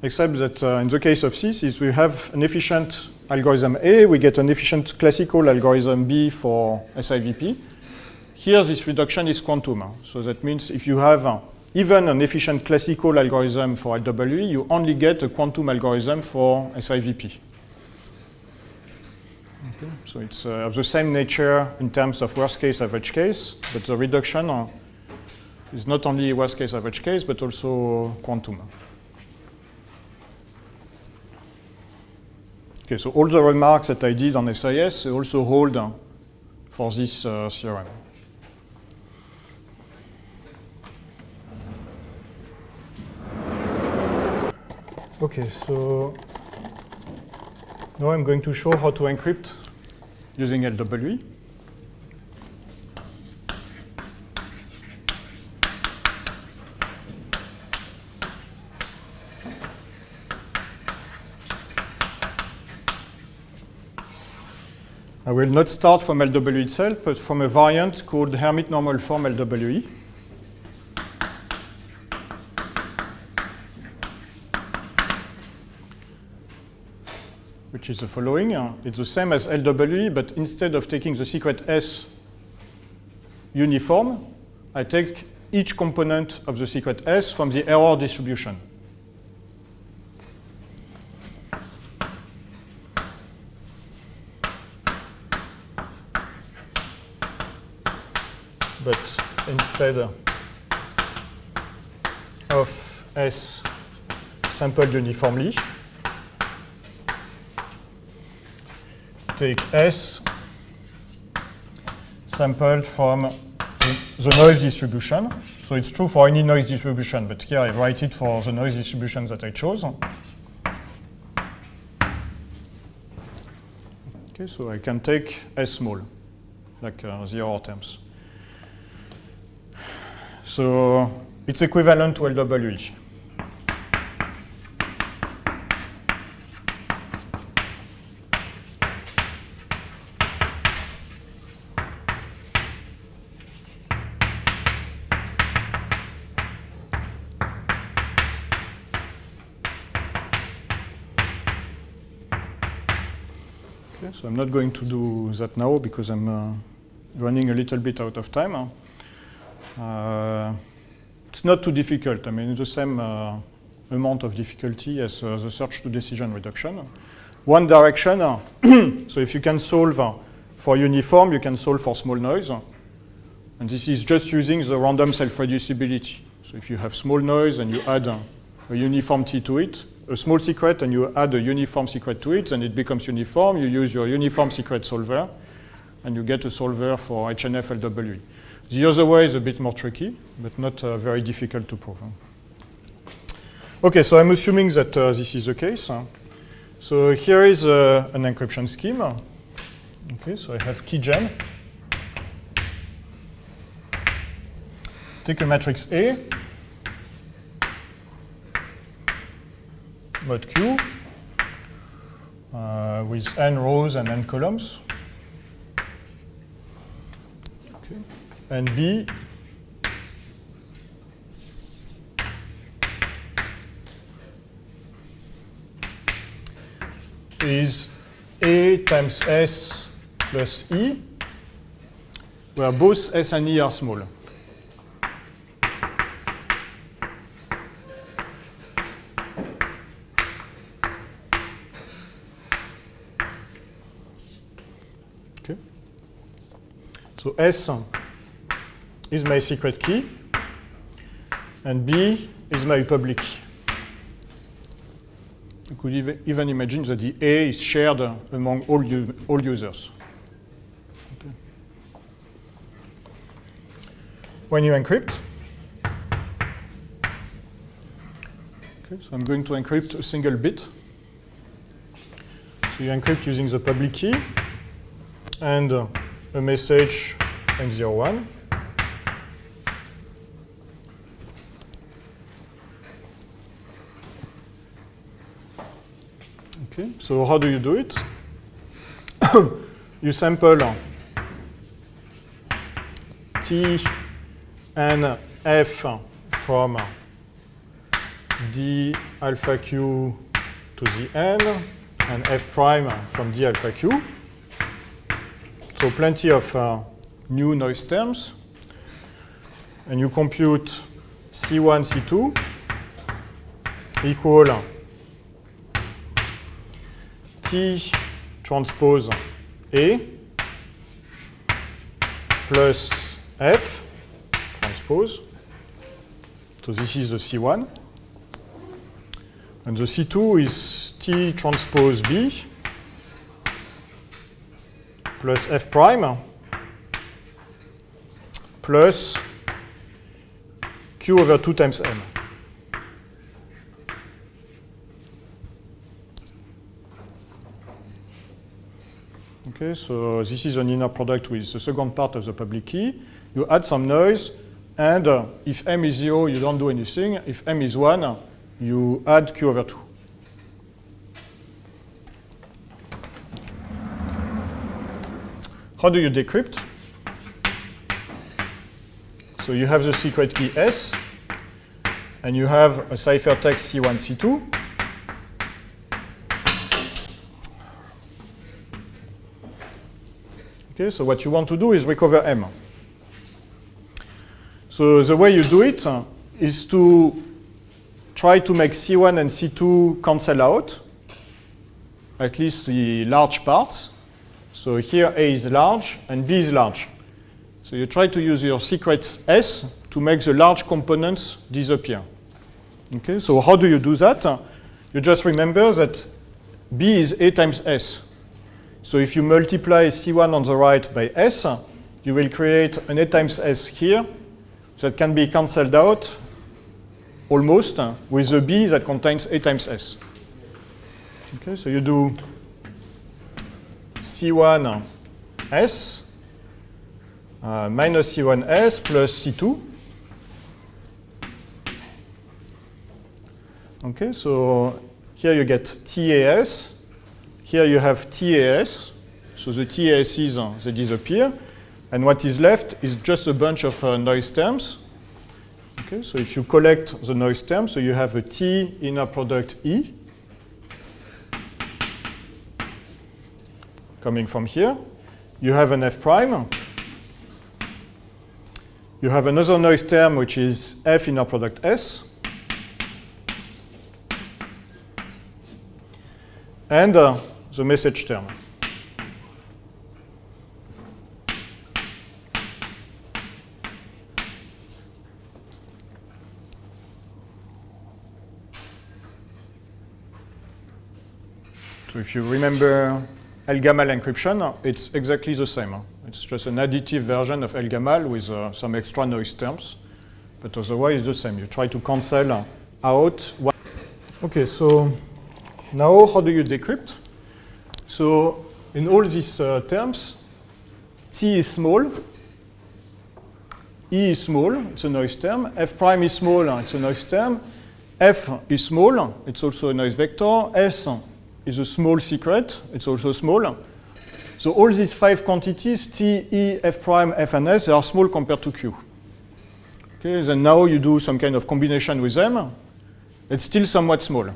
except that in the case of cis, is we have an efficient algorithm A, we get an efficient classical algorithm B for SIVP. Here, this reduction is quantum. So that means if you have even an efficient classical algorithm for LWE, you only get a quantum algorithm for SIVP. Okay. So it's of the same nature in terms of worst case, average case, but the reduction is not only worst case, average case, but also quantum. Okay, so all the remarks that I did on SIS also hold for this theorem. Okay, so now I'm going to show how to encrypt using LWE. I will not start from LWE itself, but from a variant called Hermite normal form LWE. Which is the following. It's the same as LWE, but instead of taking the secret S uniform, I take each component of the secret S from the error distribution. But instead of S sampled uniformly. Take S sampled from the noise distribution. So it's true for any noise distribution, but here I write it for the noise distribution that I chose. Okay, so I can take S small, like the error terms. So it's equivalent to LWE. Okay, so I'm not going to do that now because I'm running a little bit out of time. It's not too difficult. I mean, it's the same amount of difficulty as the search to decision reduction. One direction, so if you can solve for uniform, you can solve for small noise. And this is just using the random self-reducibility. So if you have small noise and you add a uniform T to it, a small secret, and you add a uniform secret to it, and it becomes uniform, you use your uniform secret solver, and you get a solver for HNF LWE. The other way is a bit more tricky, but not very difficult to prove. Okay, so I'm assuming that this is the case. So here is an encryption scheme. Okay, so I have keygen. Take a matrix A, mod Q, with n rows and n columns. Okay. And B is A times S plus E, where both S and E are small. Okay. So S is my secret key, and B is my public key. You could even imagine that the A is shared among all users. Okay. When you encrypt, okay, so I'm going to encrypt a single bit. So you encrypt using the public key and a message M01. Okay, so how do you do it? You sample T and F from D alpha Q to the N, and F prime from D alpha Q. So plenty of new noise terms. And you compute C1, C2 equal T transpose A plus F transpose. So this is the C1. And the C2 is T transpose B plus F prime plus Q over 2 times M. Okay, so this is an inner product with the second part of the public key. You add some noise, and if M is 0, you don't do anything. If M is 1, you add Q over 2. How do you decrypt? So you have the secret key S, and you have a ciphertext C1, C2. Okay, so what you want to do is recover M. So the way you do it is to try to make C1 and C2 cancel out, at least the large parts. So here A is large and B is large. So you try to use your secret S to make the large components disappear. Okay, so how do you do that? You just remember that B is A times S. So if you multiply C1 on the right by S, you will create an A times S here that can be cancelled out almost with a B that contains A times S. Okay, so you do C1 S minus C1 S plus C2. Okay, so here you get TAS. Here you have TAS. So the TAS's, they disappear. And what is left is just a bunch of noise terms. Okay, so if you collect the noise terms, so you have a T inner product E coming from here. You have an F prime. You have another noise term, which is F inner product S. And the message term. So if you remember LGAMAL encryption, it's exactly the same. It's just an additive version of LGAMAL with some extra noise terms, but otherwise it's the same. You try to cancel out. Okay, so now how do you decrypt? So in all these terms, T is small, E is small, it's a noise term, F prime is small, it's a noise term, F is small, it's also a noise vector, S is a small secret, it's also small. So all these 5 quantities, T, E, F prime, F, and S, they are small compared to Q. Okay, then now you do some kind of combination with them. It's still somewhat small.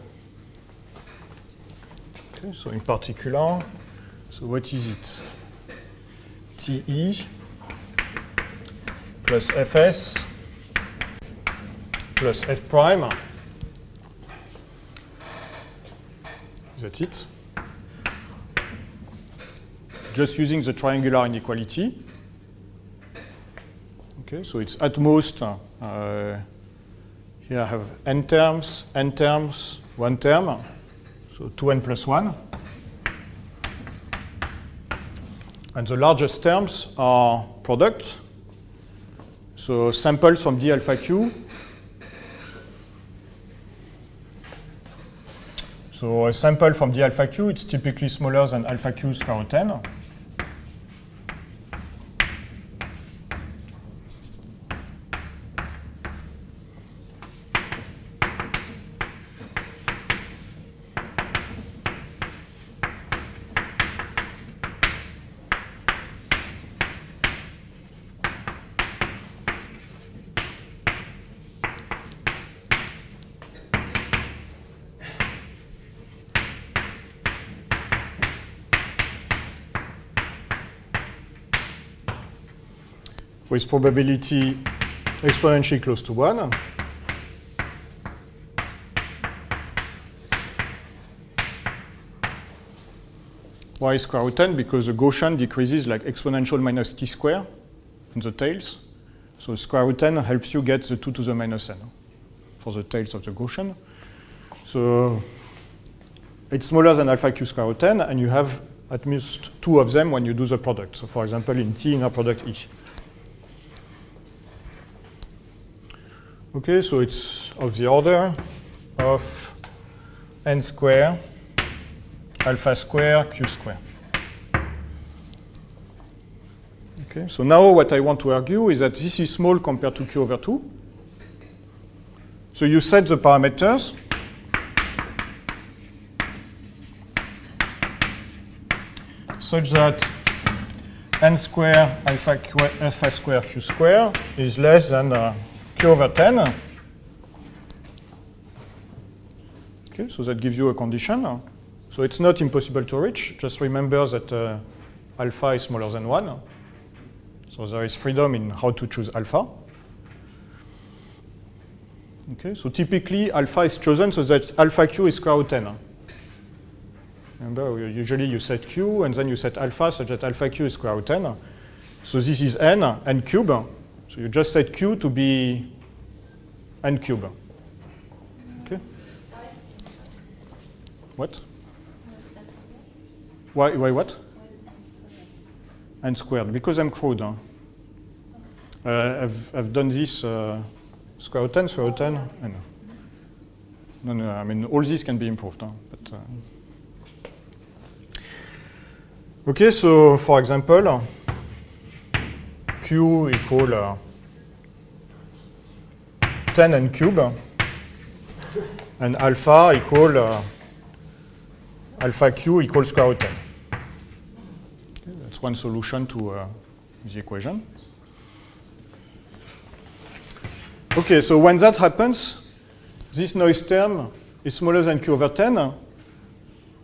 Okay, so in particular, so what is it? TE plus FS plus F prime. That's it. Just using the triangular inequality. Okay, so it's at most, here I have n terms, 1 term, so 2n plus 1. And the largest terms are products. So samples from D alpha Q. So a sample from D alpha Q, it's typically smaller than alpha Q square root 10. With probability exponentially close to 1. Why square root 10? Because the Gaussian decreases like exponential minus t square in the tails. So square root 10 helps you get the 2 to the minus n for the tails of the Gaussian. So it's smaller than alpha q square root 10, and you have at least 2 of them when you do the product. So for example, in T inner product E. Okay, so it's of the order of n square, alpha square, q square. Okay, so now what I want to argue is that this is small compared to q over 2. So you set the parameters. Such that n square alpha square q square is less than q over 10. Okay, so that gives you a condition. So it's not impossible to reach. Just remember that alpha is smaller than 1. So there is freedom in how to choose alpha. Okay, so typically alpha is chosen so that alpha q is square root 10. Remember, usually you set q and then you set alpha such that alpha q is square root 10. So this is n cube. So you just set q to be n cube. What? Why what? N squared, because I'm crude. Huh? I've done this square root 10, square root 10. No, I mean, all this can be improved. Huh? But, okay, so for example, Q equal 10 n cube, and alpha equal alpha q equals square root 10. Okay, that's one solution to the equation. Okay, so when that happens, this noise term is smaller than q over 10,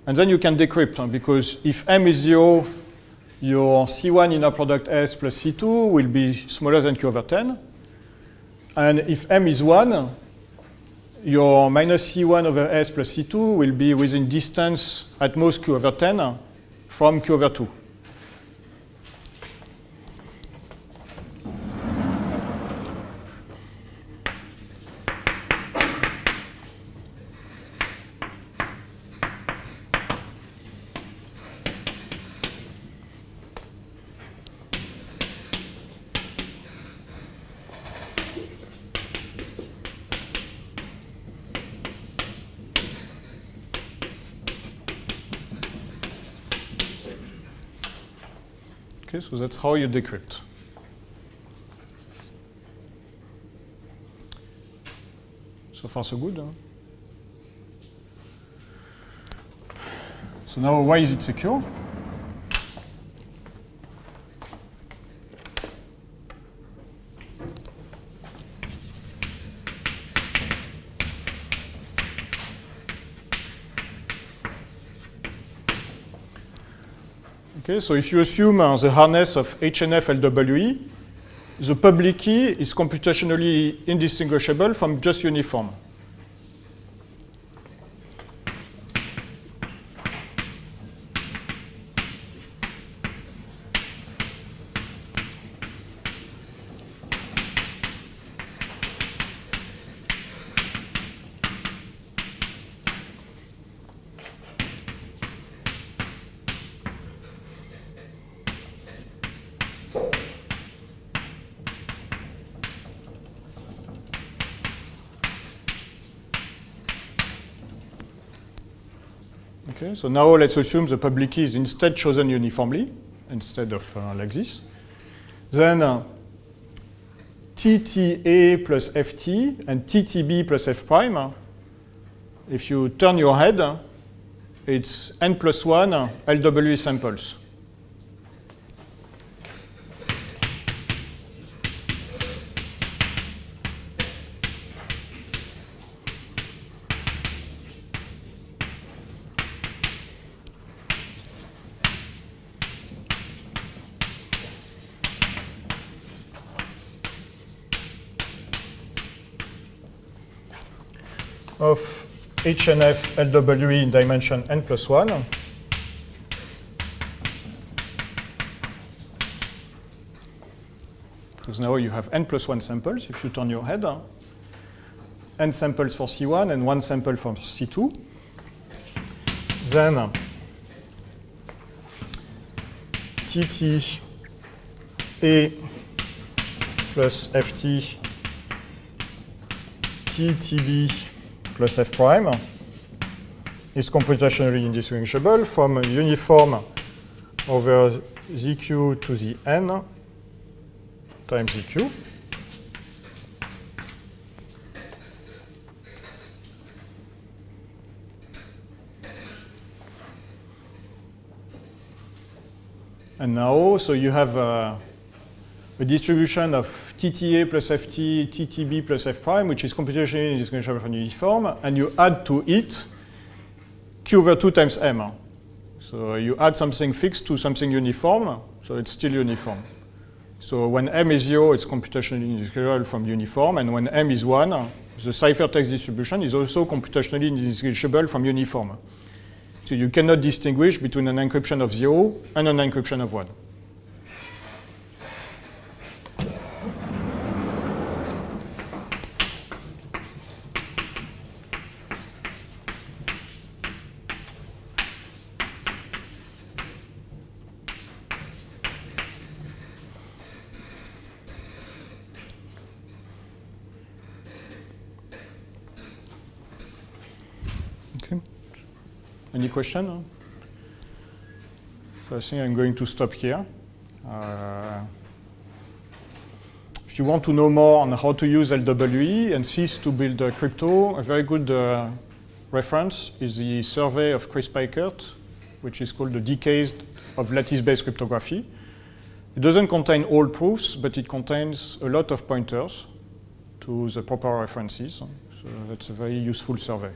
and then you can decrypt, because if m is 0, your C1 inner product S plus C2 will be smaller than q over 10. And if m is 1, your minus C1 over S plus C2 will be within distance at most q over 10 from q over 2. Okay, so that's how you decrypt. So far, so good. Huh? So now, why is it secure? Okay, so if you assume the harness of HNF LWE, the public key is computationally indistinguishable from just uniform. Okay, so now let's assume the public key is instead chosen uniformly, instead of like this. Then TTA plus FT and TTB plus F prime, if you turn your head, it's n plus 1 LWE samples. Of HNF LWE in dimension n plus 1. Because now you have n plus 1 samples if you turn your head. N samples for C1 and 1 sample for C2. Then TT A plus FT TTB plus F prime is computationally indistinguishable from uniform over ZQ to the N times ZQ. And now, so you have a distribution of TTA plus FT, TTB plus F prime, which is computationally indistinguishable from uniform, and you add to it Q over 2 times M. So you add something fixed to something uniform, so it's still uniform. So when M is 0, it's computationally indistinguishable from uniform, and when M is 1, the ciphertext distribution is also computationally indistinguishable from uniform. So you cannot distinguish between an encryption of 0 and an encryption of 1. Okay. Any question? So I think I'm going to stop here. If you want to know more on how to use LWE and SYS to build crypto, a very good reference is the survey of Chris Peikert, which is called The Decades of Lattice-Based Cryptography. It doesn't contain all proofs, but it contains a lot of pointers to the proper references. So that's a very useful survey.